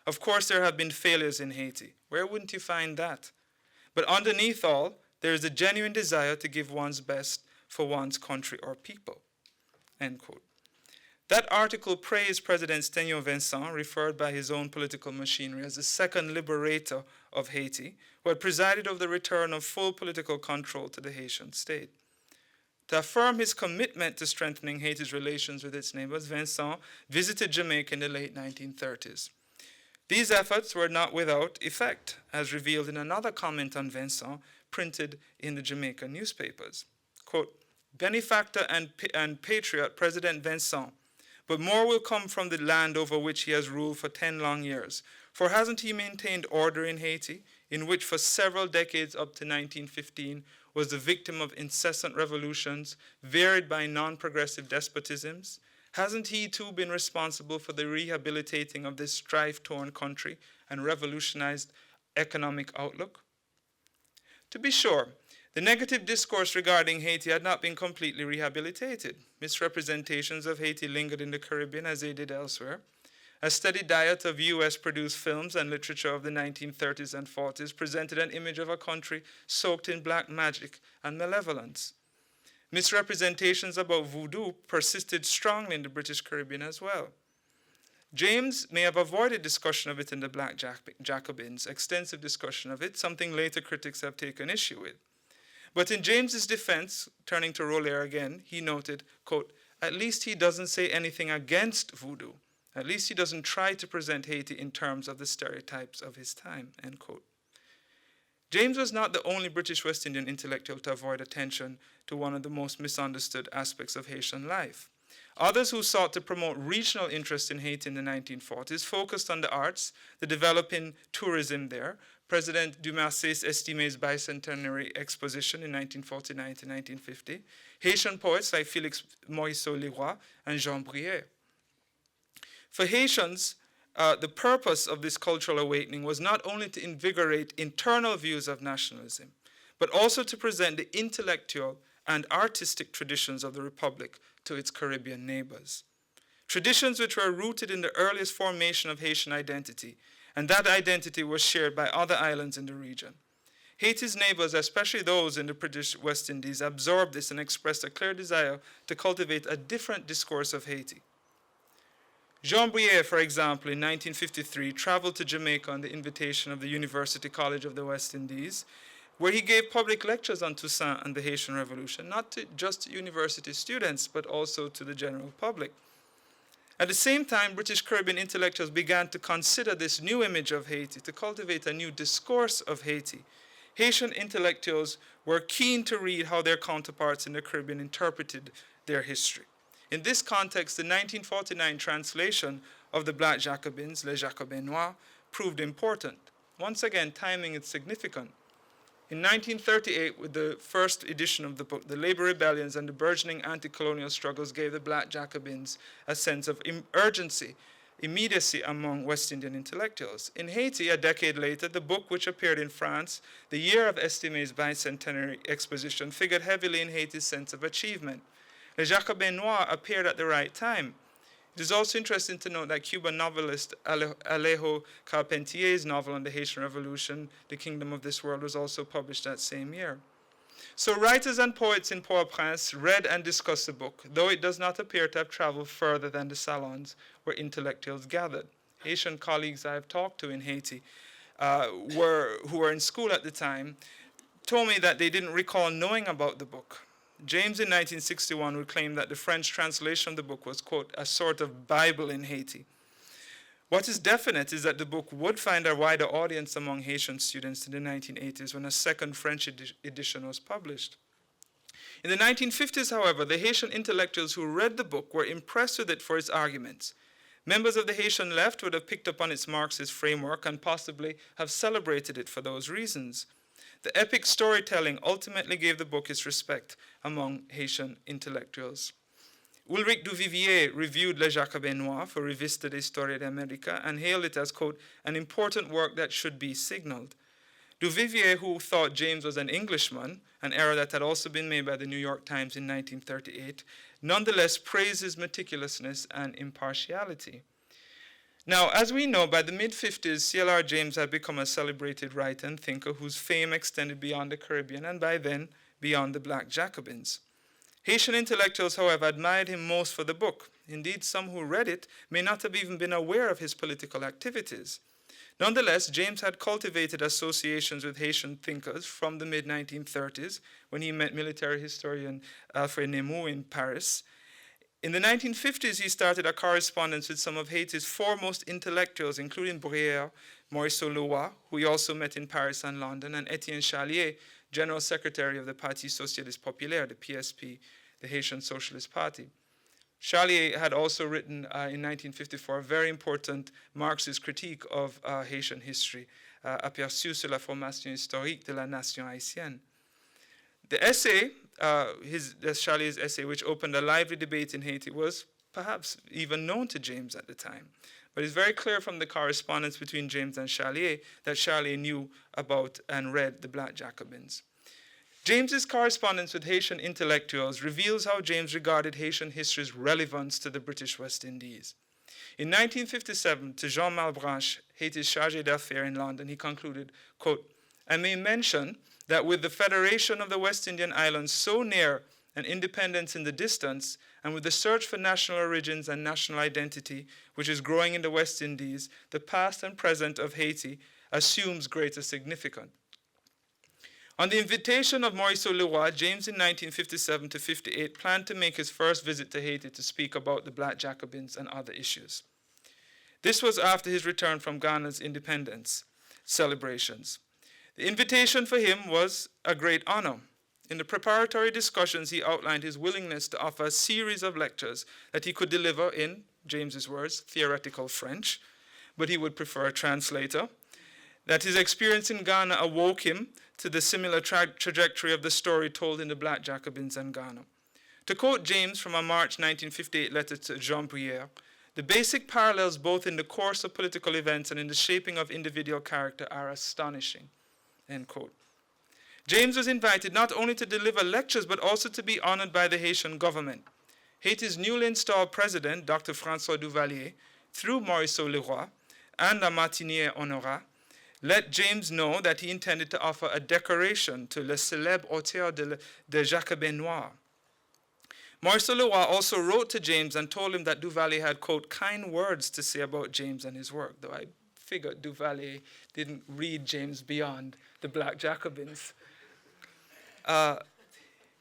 Of course, there have been failures in Haiti. Where wouldn't you find that? But underneath all, there is a genuine desire to give one's best for one's country or people." End quote. That article praised President Sténion Vincent, referred by his own political machinery as the second liberator of Haiti, who had presided over the return of full political control to the Haitian state. To affirm his commitment to strengthening Haiti's relations with its neighbors, Vincent visited Jamaica in the late 1930s. These efforts were not without effect, as revealed in another comment on Vincent printed in the Jamaican newspapers. Quote, "Benefactor and patriot President Vincent, but more will come from the land over which he has ruled for 10 long years. For hasn't he maintained order in Haiti, in which for several decades up to 1915 was the victim of incessant revolutions, varied by non-progressive despotisms? Hasn't he too been responsible for the rehabilitating of this strife-torn country and revolutionized economic outlook?" To be sure, the negative discourse regarding Haiti had not been completely rehabilitated. Misrepresentations of Haiti lingered in the Caribbean as they did elsewhere. A steady diet of US-produced films and literature of the 1930s and 40s presented an image of a country soaked in black magic and malevolence. Misrepresentations about voodoo persisted strongly in the British Caribbean as well. James may have avoided discussion of it in the Black Jacobins, extensive discussion of it, something later critics have taken issue with. But in James's defense, turning to Roller again, he noted, quote, "At least he doesn't say anything against voodoo. At least he doesn't try to present Haiti in terms of the stereotypes of his time," end quote. James was not the only British West Indian intellectual to avoid attention to one of the most misunderstood aspects of Haitian life. Others who sought to promote regional interest in Haiti in the 1940s focused on the arts, the developing tourism there, President Dumarsais Estimé's bicentenary exposition in 1949 to 1950, Haitian poets like Félix Morisseau-Leroy and Jean Brière. For Haitians, the purpose of this cultural awakening was not only to invigorate internal views of nationalism, but also to present the intellectual and artistic traditions of the Republic to its Caribbean neighbors. Traditions which were rooted in the earliest formation of Haitian identity, and that identity was shared by other islands in the region. Haiti's neighbors, especially those in the British West Indies, absorbed this and expressed a clear desire to cultivate a different discourse of Haiti. Jean Brière, for example, in 1953, traveled to Jamaica on the invitation of the University College of the West Indies, where he gave public lectures on Toussaint and the Haitian Revolution, not to just university students, but also to the general public. At the same time, British Caribbean intellectuals began to consider this new image of Haiti, to cultivate a new discourse of Haiti. Haitian intellectuals were keen to read how their counterparts in the Caribbean interpreted their history. In this context, the 1949 translation of the Black Jacobins, Les Jacobins Noirs, proved important. Once again, timing is significant. In 1938, with the first edition of the book, the labor rebellions and the burgeoning anti-colonial struggles gave the Black Jacobins a sense of urgency, immediacy among West Indian intellectuals. In Haiti, a decade later, the book, which appeared in France, the year of Estimé's bicentenary exposition, figured heavily in Haiti's sense of achievement. Les Jacobins Noirs appeared at the right time. It is also interesting to note that Cuban novelist Alejo Carpentier's novel on the Haitian Revolution, The Kingdom of This World, was also published that same year. So writers and poets in Port-au-Prince read and discussed the book, though it does not appear to have traveled further than the salons where intellectuals gathered. Haitian colleagues I have talked to in Haiti who were in school at the time told me that they didn't recall knowing about the book. James in 1961 would claim that the French translation of the book was, quote, a sort of Bible in Haiti. What is definite is that the book would find a wider audience among Haitian students in the 1980s when a second French edition was published. In the 1950s, however, the Haitian intellectuals who read the book were impressed with it for its arguments. Members of the Haitian left would have picked up on its Marxist framework and possibly have celebrated it for those reasons. The epic storytelling ultimately gave the book its respect among Haitian intellectuals. Ulrich Duvivier reviewed Les Jacobins Noirs for Revisited Histoire d'Amérique and hailed it as, quote, an important work that should be signaled. Duvivier, who thought James was an Englishman, an error that had also been made by the New York Times in 1938, nonetheless praised his meticulousness and impartiality. Now, as we know, by the mid-50s, C.L.R. James had become a celebrated writer and thinker whose fame extended beyond the Caribbean and by then beyond the Black Jacobins. Haitian intellectuals, however, admired him most for the book. Indeed, some who read it may not have even been aware of his political activities. Nonetheless, James had cultivated associations with Haitian thinkers from the mid-1930s when he met military historian Alfred Nemou in Paris. In the 1950s, he started a correspondence with some of Haiti's foremost intellectuals, including Bruyère, Maurice Leroy, who he also met in Paris and London, and Etienne Chalier, General Secretary of the Parti Socialiste Populaire, the PSP, the Haitian Socialist Party. Chalier had also written in 1954 a very important Marxist critique of Haitian history, Aperçu sur la formation historique de la nation haïtienne. The essay, Chalier's essay, which opened a lively debate in Haiti, was perhaps even known to James at the time. But it's very clear from the correspondence between James and Chalier that Chalier knew about and read the Black Jacobins. James's correspondence with Haitian intellectuals reveals how James regarded Haitian history's relevance to the British West Indies. In 1957, to Jean Malebranche, Haiti's chargé d'affaires in London, he concluded, quote, "I may mention that with the federation of the West Indian Islands so near and independence in the distance, and with the search for national origins and national identity, which is growing in the West Indies, the past and present of Haiti assumes greater significance." On the invitation of Maurice Leroy, James in 1957 to 58 planned to make his first visit to Haiti to speak about the Black Jacobins and other issues. This was after his return from Ghana's independence celebrations. The invitation for him was a great honor. In the preparatory discussions, he outlined his willingness to offer a series of lectures that he could deliver in, James's words, theoretical French, but he would prefer a translator, that his experience in Ghana awoke him to the similar trajectory of the story told in the Black Jacobins and Ghana. To quote James from a March 1958 letter to Jean Bruyère, "The basic parallels both in the course of political events and in the shaping of individual character are astonishing," end quote. James was invited not only to deliver lectures, but also to be honored by the Haitian government. Haiti's newly installed president, Dr. François Duvalier, through Maurice Leroy and La Martinière Honorat, let James know that he intended to offer a decoration to le célèbre auteur de Jacobins Noirs. Maurice Leroy also wrote to James and told him that Duvalier had, quote, "kind words to say about James and his work," though I figured Duvalier didn't read James beyond the Black Jacobins.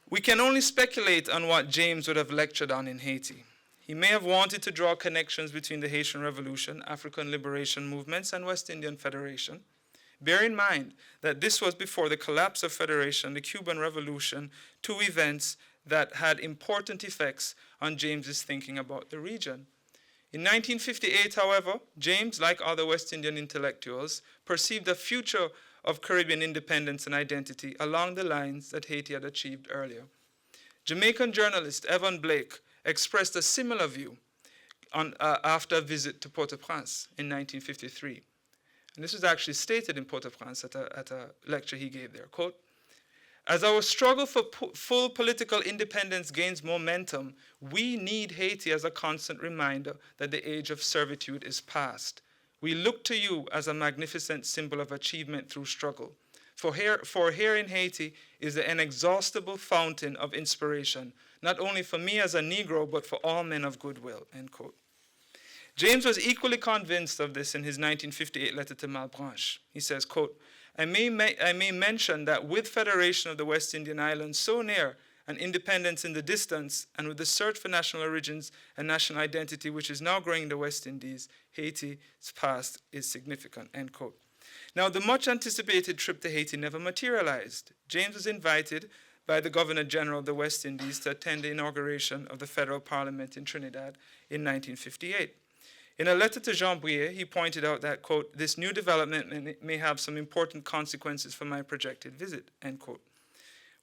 We can only speculate on what James would have lectured on in Haiti. He may have wanted to draw connections between the Haitian Revolution, African liberation movements, and West Indian Federation. Bear in mind that this was before the collapse of Federation, the Cuban Revolution, two events that had important effects on James's thinking about the region. In 1958, however, James, like other West Indian intellectuals, perceived a future of Caribbean independence and identity along the lines that Haiti had achieved earlier. Jamaican journalist Evan Blake expressed a similar view after a visit to Port-au-Prince in 1953. And this was actually stated in Port-au-Prince at a lecture he gave there. Quote, "As our struggle for full political independence gains momentum, we need Haiti as a constant reminder that the age of servitude is past. We look to you as a magnificent symbol of achievement through struggle. For here in Haiti is the inexhaustible fountain of inspiration, not only for me as a Negro, but for all men of goodwill," end quote. James was equally convinced of this in his 1958 letter to Malebranche. He says, quote, I may mention that with federation of the West Indian Islands so near and independence in the distance, and with the search for national origins and national identity which is now growing in the West Indies, Haiti's past is significant," end quote. Now, the much anticipated trip to Haiti never materialized. James was invited by the Governor General of the West Indies to attend the inauguration of the federal parliament in Trinidad in 1958. In a letter to Jean Bruyère, he pointed out that, quote, "this new development may have some important consequences for my projected visit," end quote.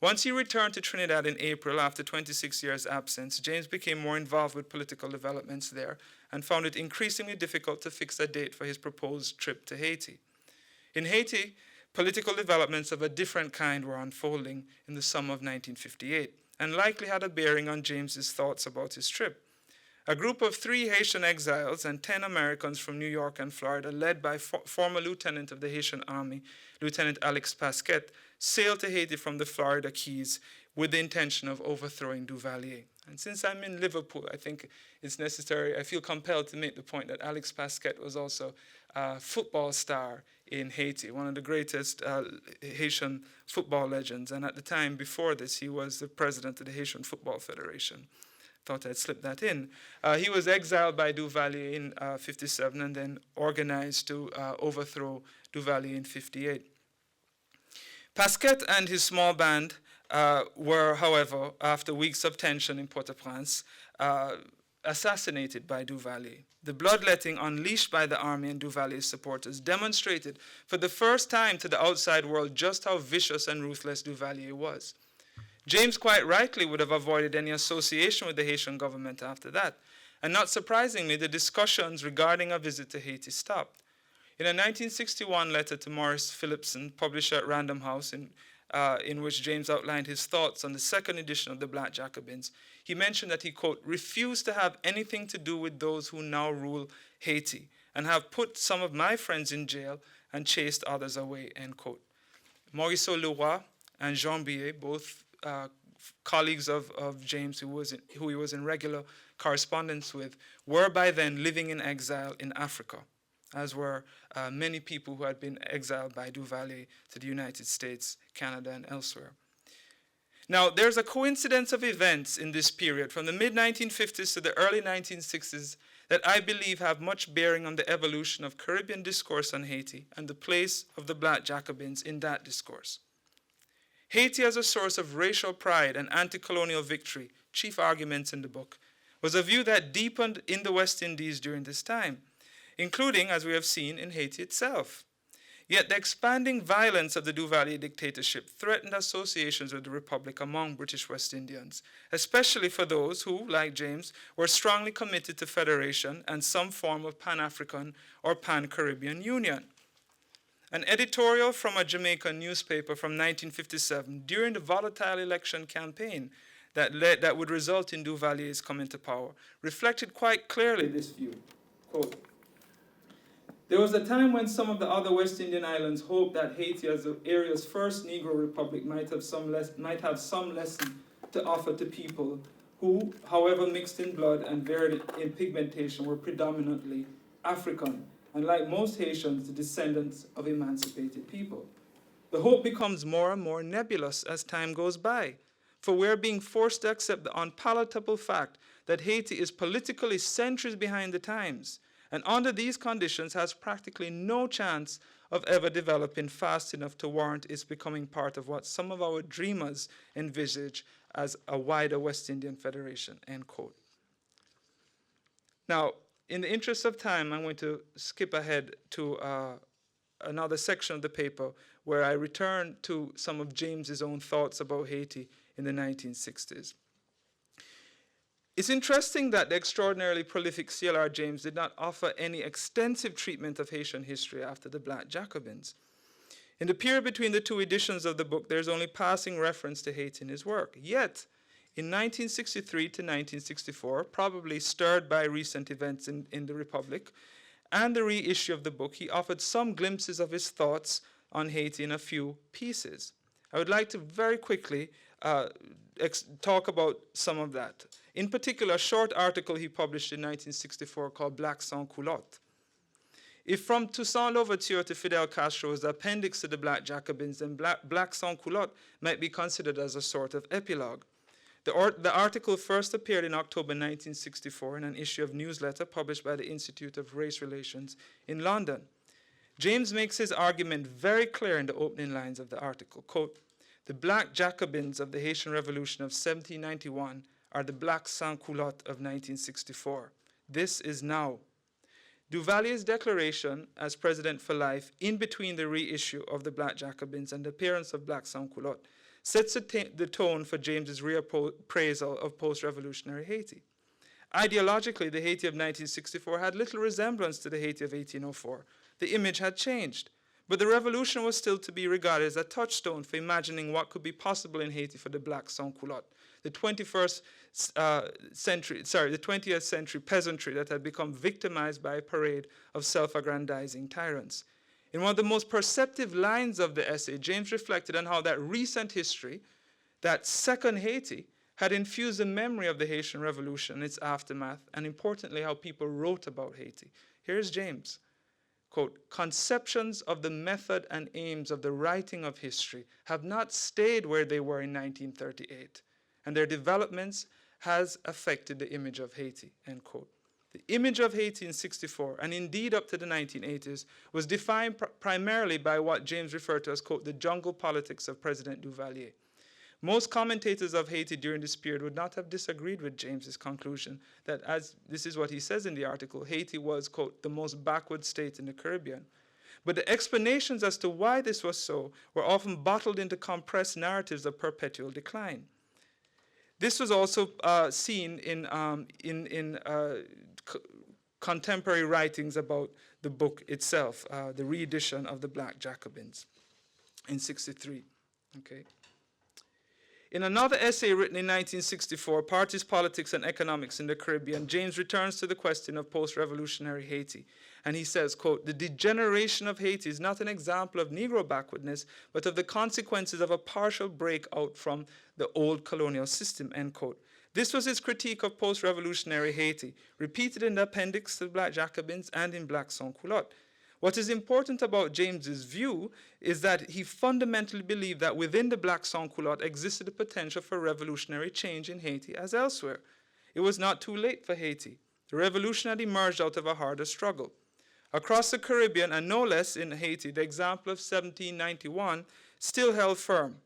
Once he returned to Trinidad in April after 26 years' absence, James became more involved with political developments there and found it increasingly difficult to fix a date for his proposed trip to Haiti. In Haiti, political developments of a different kind were unfolding in the summer of 1958 and likely had a bearing on James's thoughts about his trip. A group of 3 Haitian exiles and 10 Americans from New York and Florida, led by former lieutenant of the Haitian Army, Lieutenant Alex Pasquet, sailed to Haiti from the Florida Keys with the intention of overthrowing Duvalier. And since I'm in Liverpool, I think it's necessary, I feel compelled to make the point that Alex Pasquet was also a football star in Haiti, one of the greatest Haitian football legends. And at the time before this, he was the president of the Haitian Football Federation. Thought I'd slip that in. He was exiled by Duvalier in 57 and then organized to overthrow Duvalier in 58. Pasquet and his small band were, however, after weeks of tension in Port-au-Prince, assassinated by Duvalier. The bloodletting unleashed by the army and Duvalier's supporters demonstrated for the first time to the outside world just how vicious and ruthless Duvalier was. James quite rightly would have avoided any association with the Haitian government after that. And not surprisingly, the discussions regarding a visit to Haiti stopped. In a 1961 letter to Maurice Philipson, published at Random House, in which James outlined his thoughts on the second edition of the Black Jacobins, he mentioned that he, quote, refused to have anything to do with those who now rule Haiti and have put some of my friends in jail and chased others away, end quote. Maurice Leroy and Jean Billet, both colleagues of James, who he was in regular correspondence with, were by then living in exile in Africa, as were many people who had been exiled by Duvalier to the United States, Canada, and elsewhere. Now, there's a coincidence of events in this period, from the mid-1950s to the early 1960s, that I believe have much bearing on the evolution of Caribbean discourse on Haiti and the place of the Black Jacobins in that discourse. Haiti as a source of racial pride and anti-colonial victory, chief arguments in the book, was a view that deepened in the West Indies during this time, including, as we have seen, in Haiti itself. Yet the expanding violence of the Duvalier dictatorship threatened associations with the Republic among British West Indians, especially for those who, like James, were strongly committed to federation and some form of Pan-African or Pan-Caribbean union. An editorial from a Jamaican newspaper from 1957 during the volatile election campaign that would result in Duvalier's coming to power reflected quite clearly this view. Quote, there was a time when some of the other West Indian islands hoped that Haiti, as the area's first Negro republic, might have some lesson to offer to people who, however mixed in blood and varied in pigmentation, were predominantly African, and like most Haitians, the descendants of emancipated people. The hope becomes more and more nebulous as time goes by, for we're being forced to accept the unpalatable fact that Haiti is politically centuries behind the times, and under these conditions has practically no chance of ever developing fast enough to warrant its becoming part of what some of our dreamers envisage as a wider West Indian Federation, end quote. Now, in the interest of time, I'm going to skip ahead to another section of the paper where I return to some of James's own thoughts about Haiti in the 1960s. It's interesting that the extraordinarily prolific C.L.R. James did not offer any extensive treatment of Haitian history after the Black Jacobins. In the period between the two editions of the book, there's only passing reference to Haiti in his work. Yet, in 1963 to 1964, probably stirred by recent events in the Republic, and the reissue of the book, he offered some glimpses of his thoughts on Haiti in a few pieces. I would like to very quickly talk about some of that. In particular, a short article he published in 1964 called Black Sans Culotte. If from Toussaint Louverture to Fidel Castro was the appendix to the Black Jacobins, then Black Sans Culotte might be considered as a sort of epilogue. The article first appeared in October 1964 in an issue of newsletter published by the Institute of Race Relations in London. James makes his argument very clear in the opening lines of the article. Quote, the Black Jacobins of the Haitian Revolution of 1791 are the Black Sans-Culottes of 1964. This is now. Duvalier's declaration as president for life in between the reissue of the Black Jacobins and the appearance of Black Sans-Culottes sets the tone for James's reappraisal of post-revolutionary Haiti. Ideologically, the Haiti of 1964 had little resemblance to the Haiti of 1804. The image had changed. But the revolution was still to be regarded as a touchstone for imagining what could be possible in Haiti for the black sans-culotte, the 20th century peasantry that had become victimized by a parade of self-aggrandizing tyrants. In one of the most perceptive lines of the essay, James reflected on how that recent history, that second Haiti, had infused the memory of the Haitian Revolution and its aftermath, and importantly, how people wrote about Haiti. Here's James, quote, "Conceptions of the method and aims of the writing of history have not stayed where they were in 1938, and their developments has affected the image of Haiti," end quote. The image of Haiti in '64, and indeed up to the 1980s, was defined primarily by what James referred to as, quote, "the jungle politics of President Duvalier." Most commentators of Haiti during this period would not have disagreed with James's conclusion that, as this is what he says in the article, Haiti was, quote, "the most backward state in the Caribbean." But the explanations as to why this was so were often bottled into compressed narratives of perpetual decline. This was also seen in contemporary writings about the book itself, the reedition of the Black Jacobins in '63. Okay. In another essay written in 1964, Parties, Politics, and Economics in the Caribbean, James returns to the question of post-revolutionary Haiti. And he says, quote, "The degeneration of Haiti is not an example of Negro backwardness, but of the consequences of a partial breakout from the old colonial system," end quote. This was his critique of post-revolutionary Haiti, repeated in the appendix to the Black Jacobins and in Black Sans-Culotte. What is important about James's view is that he fundamentally believed that within the Black sans-culotte existed a potential for revolutionary change in Haiti as elsewhere. It was not too late for Haiti. The revolution had emerged out of a harder struggle. Across the Caribbean, and no less in Haiti, the example of 1791 still held firm.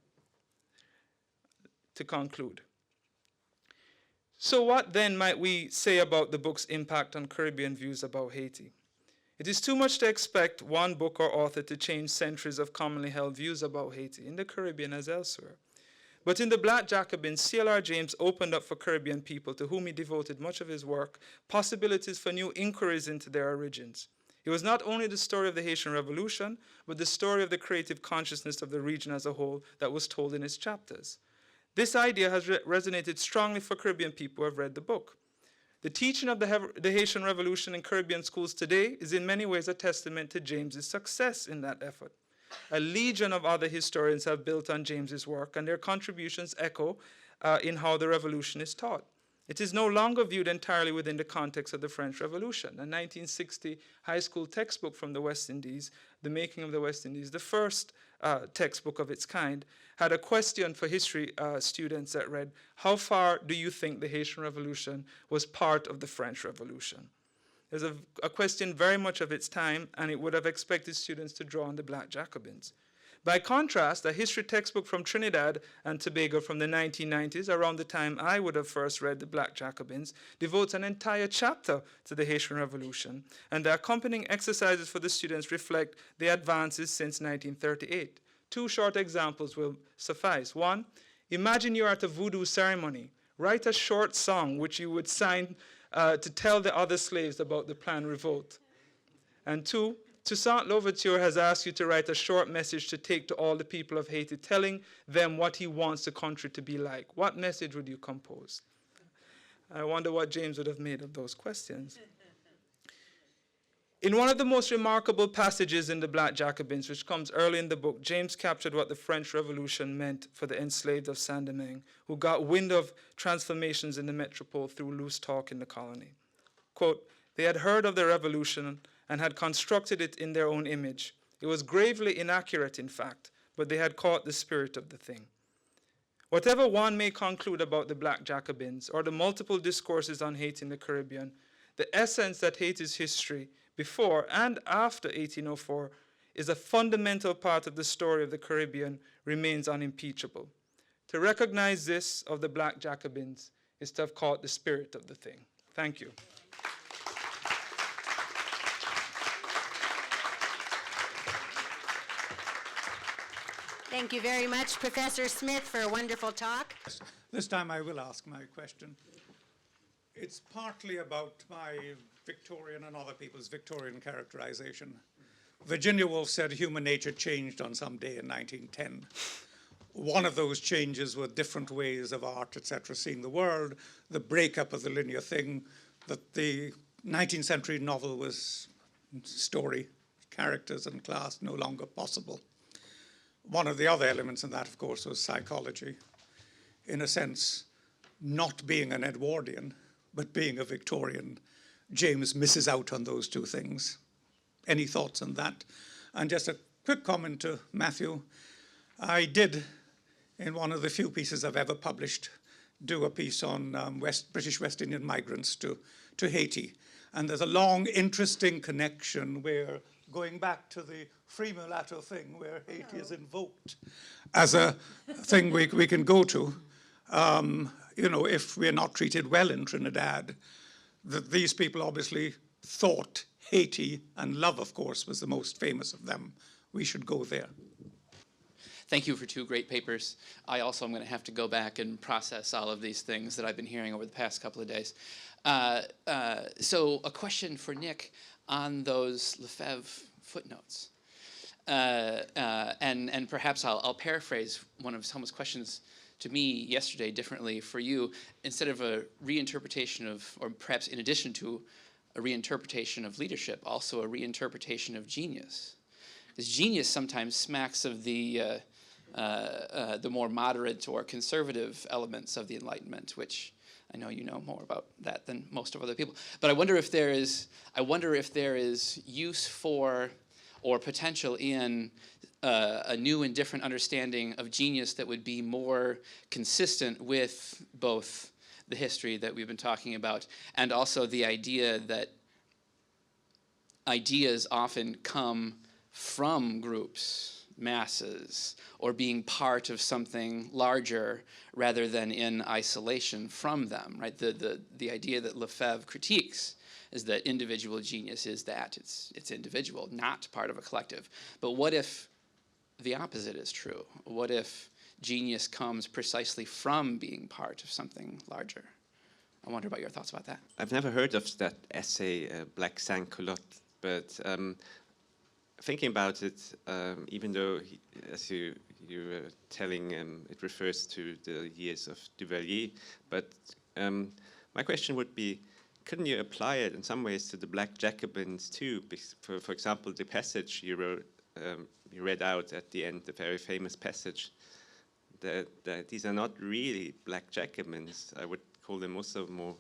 To conclude. So what then might we say about the book's impact on Caribbean views about Haiti? It is too much to expect one book or author to change centuries of commonly held views about Haiti, in the Caribbean as elsewhere. But in the Black Jacobins, C.L.R. James opened up for Caribbean people, to whom he devoted much of his work, possibilities for new inquiries into their origins. It was not only the story of the Haitian Revolution, but the story of the creative consciousness of the region as a whole that was told in its chapters. This idea has resonated strongly for Caribbean people who have read the book. The teaching of the Haitian Revolution in Caribbean schools today is in many ways a testament to James's success in that effort. A legion of other historians have built on James's work, and their contributions echo in how the revolution is taught. It is no longer viewed entirely within the context of the French Revolution. A 1960 high school textbook from the West Indies, The Making of the West Indies, the first textbook of its kind, had a question for history students that read, "How far do you think the Haitian Revolution was part of the French Revolution?" There's a question very much of its time, and it would have expected students to draw on the Black Jacobins. By contrast, a history textbook from Trinidad and Tobago from the 1990s, around the time I would have first read the Black Jacobins, devotes an entire chapter to the Haitian Revolution, and the accompanying exercises for the students reflect the advances since 1938. Two short examples will suffice. One, imagine you're at a voodoo ceremony. Write a short song which you would sign to tell the other slaves about the planned revolt. And two, Toussaint Louverture has asked you to write a short message to take to all the people of Haiti, telling them what he wants the country to be like. What message would you compose? I wonder what James would have made of those questions. In one of the most remarkable passages in the Black Jacobins, which comes early in the book, James captured what the French Revolution meant for the enslaved of Saint-Domingue, who got wind of transformations in the metropole through loose talk in the colony. Quote, "They had heard of the revolution and had constructed it in their own image. It was gravely inaccurate, in fact, but they had caught the spirit of the thing." Whatever one may conclude about the Black Jacobins or the multiple discourses on Haiti in the Caribbean, the essence that Haiti's history before and after 1804 is a fundamental part of the story of the Caribbean remains unimpeachable. To recognize this of the Black Jacobins is to have caught the spirit of the thing. Thank you. Thank you very much, Professor Smith, for a wonderful talk. This time I will ask my question. It's partly about my Victorian and other people's Victorian characterization. Virginia Woolf said human nature changed on some day in 1910. One of those changes were different ways of art, etc., seeing the world, the breakup of the linear thing, that the 19th century novel was story, characters and class no longer possible. One of the other elements in that, of course, was psychology. In a sense, not being an Edwardian, but being a Victorian, James misses out on those two things. Any thoughts on that? And just a quick comment to Matthew. I did, in one of the few pieces I've ever published, do a piece on British West Indian migrants to Haiti. And there's a long, interesting connection where, going back to the free mulatto thing, where Haiti is invoked as a thing we can go to, if we're not treated well in Trinidad, that these people obviously thought Haiti, and love, of course, was the most famous of them. We should go there. Thank you for two great papers. I also am going to have to go back and process all of these things that I've been hearing over the past couple of days. So a question for Nick on those Lefebvre footnotes. And perhaps I'll paraphrase one of someone's questions to me yesterday differently for you. Instead of a reinterpretation of, or perhaps in addition to a reinterpretation of leadership, also a reinterpretation of genius. Because genius sometimes smacks of the more moderate or conservative elements of the Enlightenment, which I know you know more about that than most of other people. But I wonder if there is use for or potential in a new and different understanding of genius that would be more consistent with both the history that we've been talking about and also the idea that ideas often come from groups, masses, or being part of something larger rather than in isolation from them, right? The idea that Lefebvre critiques is that individual genius is that. It's individual, not part of a collective. But what if the opposite is true? What if genius comes precisely from being part of something larger? I wonder about your thoughts about that. I've never heard of that essay, Black Sans-Culotte, but thinking about it, even though, as you were telling, it refers to the years of Duvalier, but my question would be, couldn't you apply it in some ways to the Black Jacobins too? For example, the passage you wrote, you read out at the end, the very famous passage, that these are not really Black Jacobins. I would call them also more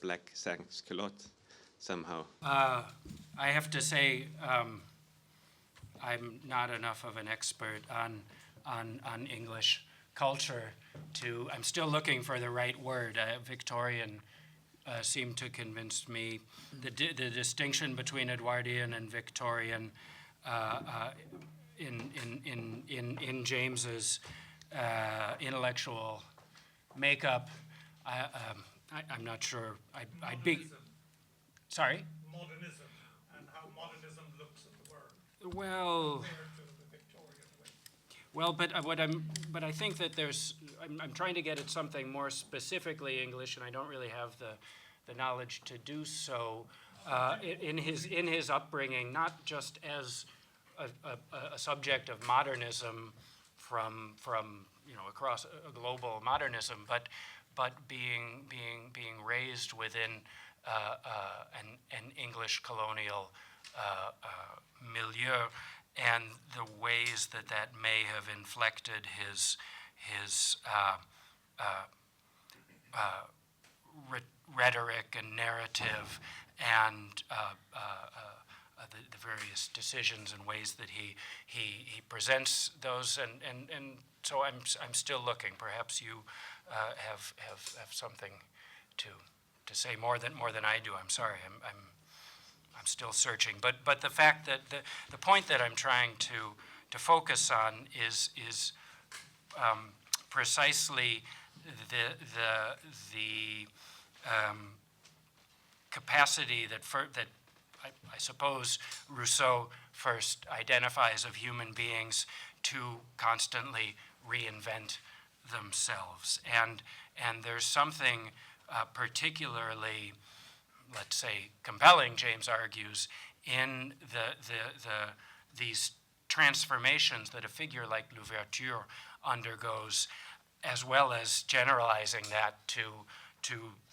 Black Sans-Culotte somehow. I have to say, I'm not enough of an expert on English culture to. I'm still looking for the right word. Victorian seemed to convince me. The distinction between Edwardian and Victorian in James's intellectual makeup. I'm not sure. I'd be. Sorry? Modernism and how modernism looks at the world. Well, Compared to the Victorian way. well, but I think that I'm trying to get at something more specifically English, and I don't really have the knowledge to do so. In his upbringing, not just as a subject of modernism from across a global modernism, but being raised within an English colonial milieu, and the ways that may have inflected his rhetoric and narrative, and the various decisions and ways that he presents those, and so I'm still looking. Perhaps you have something to say more than I do. I'm sorry. I'm still searching. But the fact that the point that I'm trying to focus on is precisely the capacity that I suppose Rousseau first identifies of human beings to constantly reinvent themselves. And there's something particularly, let's say, compelling, James argues, in these transformations that a figure like Louverture undergoes, as well as generalizing that to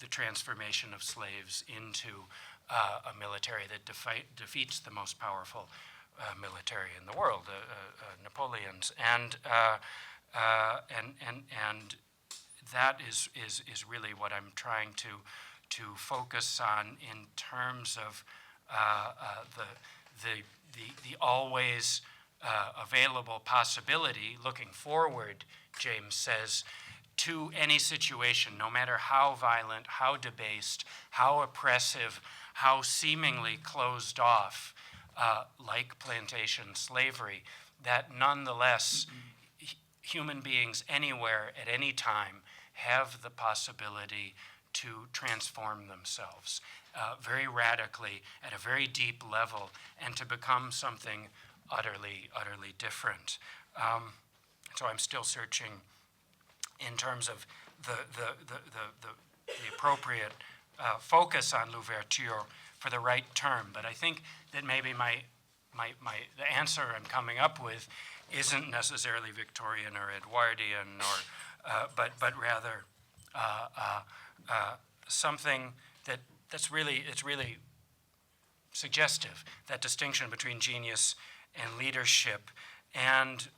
the transformation of slaves into a military that defeats the most powerful military in the world, Napoleon's, and that is really what I'm trying to focus on in terms of the always available possibility, looking forward, James says, to any situation, no matter how violent, how debased, how oppressive, how seemingly closed off, like plantation slavery, that nonetheless human beings anywhere at any time have the possibility to transform themselves very radically at a very deep level and to become something utterly different. So I'm still searching in terms of the appropriate focus on Louverture for the right term, but I think that maybe the answer I'm coming up with isn't necessarily Victorian or Edwardian, or but rather something that's really suggestive, that distinction between genius and leadership, and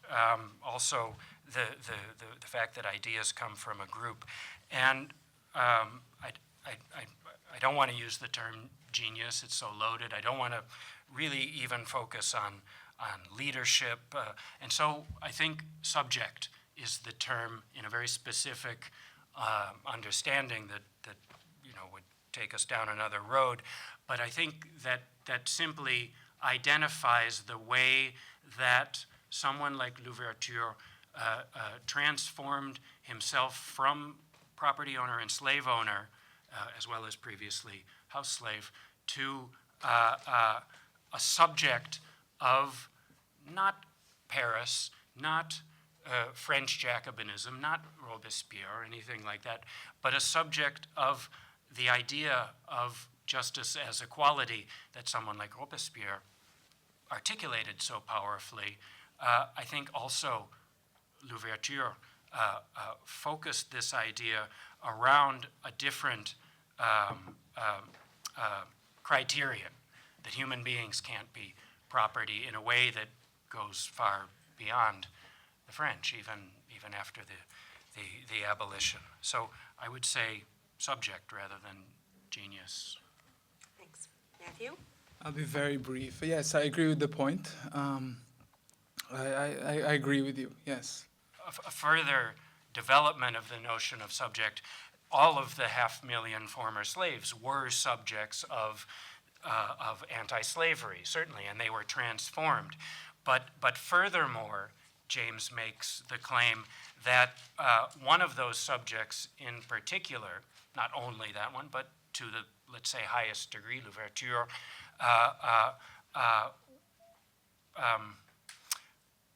also the fact that ideas come from a group. And I don't want to use the term genius, it's so loaded. I don't want to really even focus on leadership. And so I think subject is the term in a very specific understanding that would take us down another road. But I think that simply identifies the way that someone like Louverture transformed himself from property owner and slave owner, as well as previously house slave, to a subject of not Paris, not French Jacobinism, not Robespierre or anything like that, but a subject of the idea of justice as equality that someone like Robespierre articulated so powerfully. I think also Louverture focused this idea around a different criterion, that human beings can't be property, in a way that goes far beyond the French, even after the abolition. So I would say subject rather than genius. Thanks. Matthew? I'll be very brief. Yes, I agree with the point. I agree with you, yes. A further development of the notion of subject, all of the 500,000 former slaves were subjects of anti-slavery, certainly, and they were transformed. But furthermore, James makes the claim that one of those subjects in particular, not only that one, but to the, let's say, highest degree, Louverture,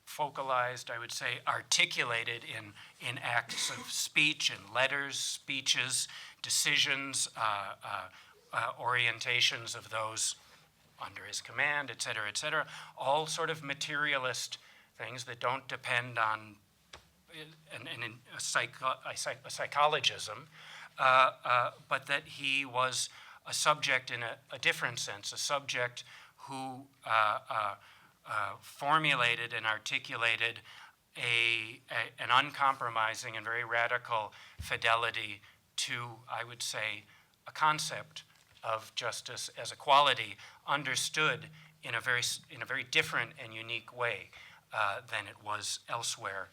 focalized, I would say, articulated in acts of speech, in letters, speeches, decisions, orientations of those under his command, et cetera, all sort of materialist things that don't depend on a psychologism, but that he was a subject in a different sense, a subject who formulated and articulated an uncompromising and very radical fidelity to, I would say, a concept of justice as equality, understood in a very different and unique way than it was elsewhere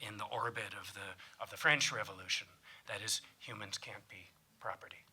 in the orbit of the French Revolution. That is, humans can't be property.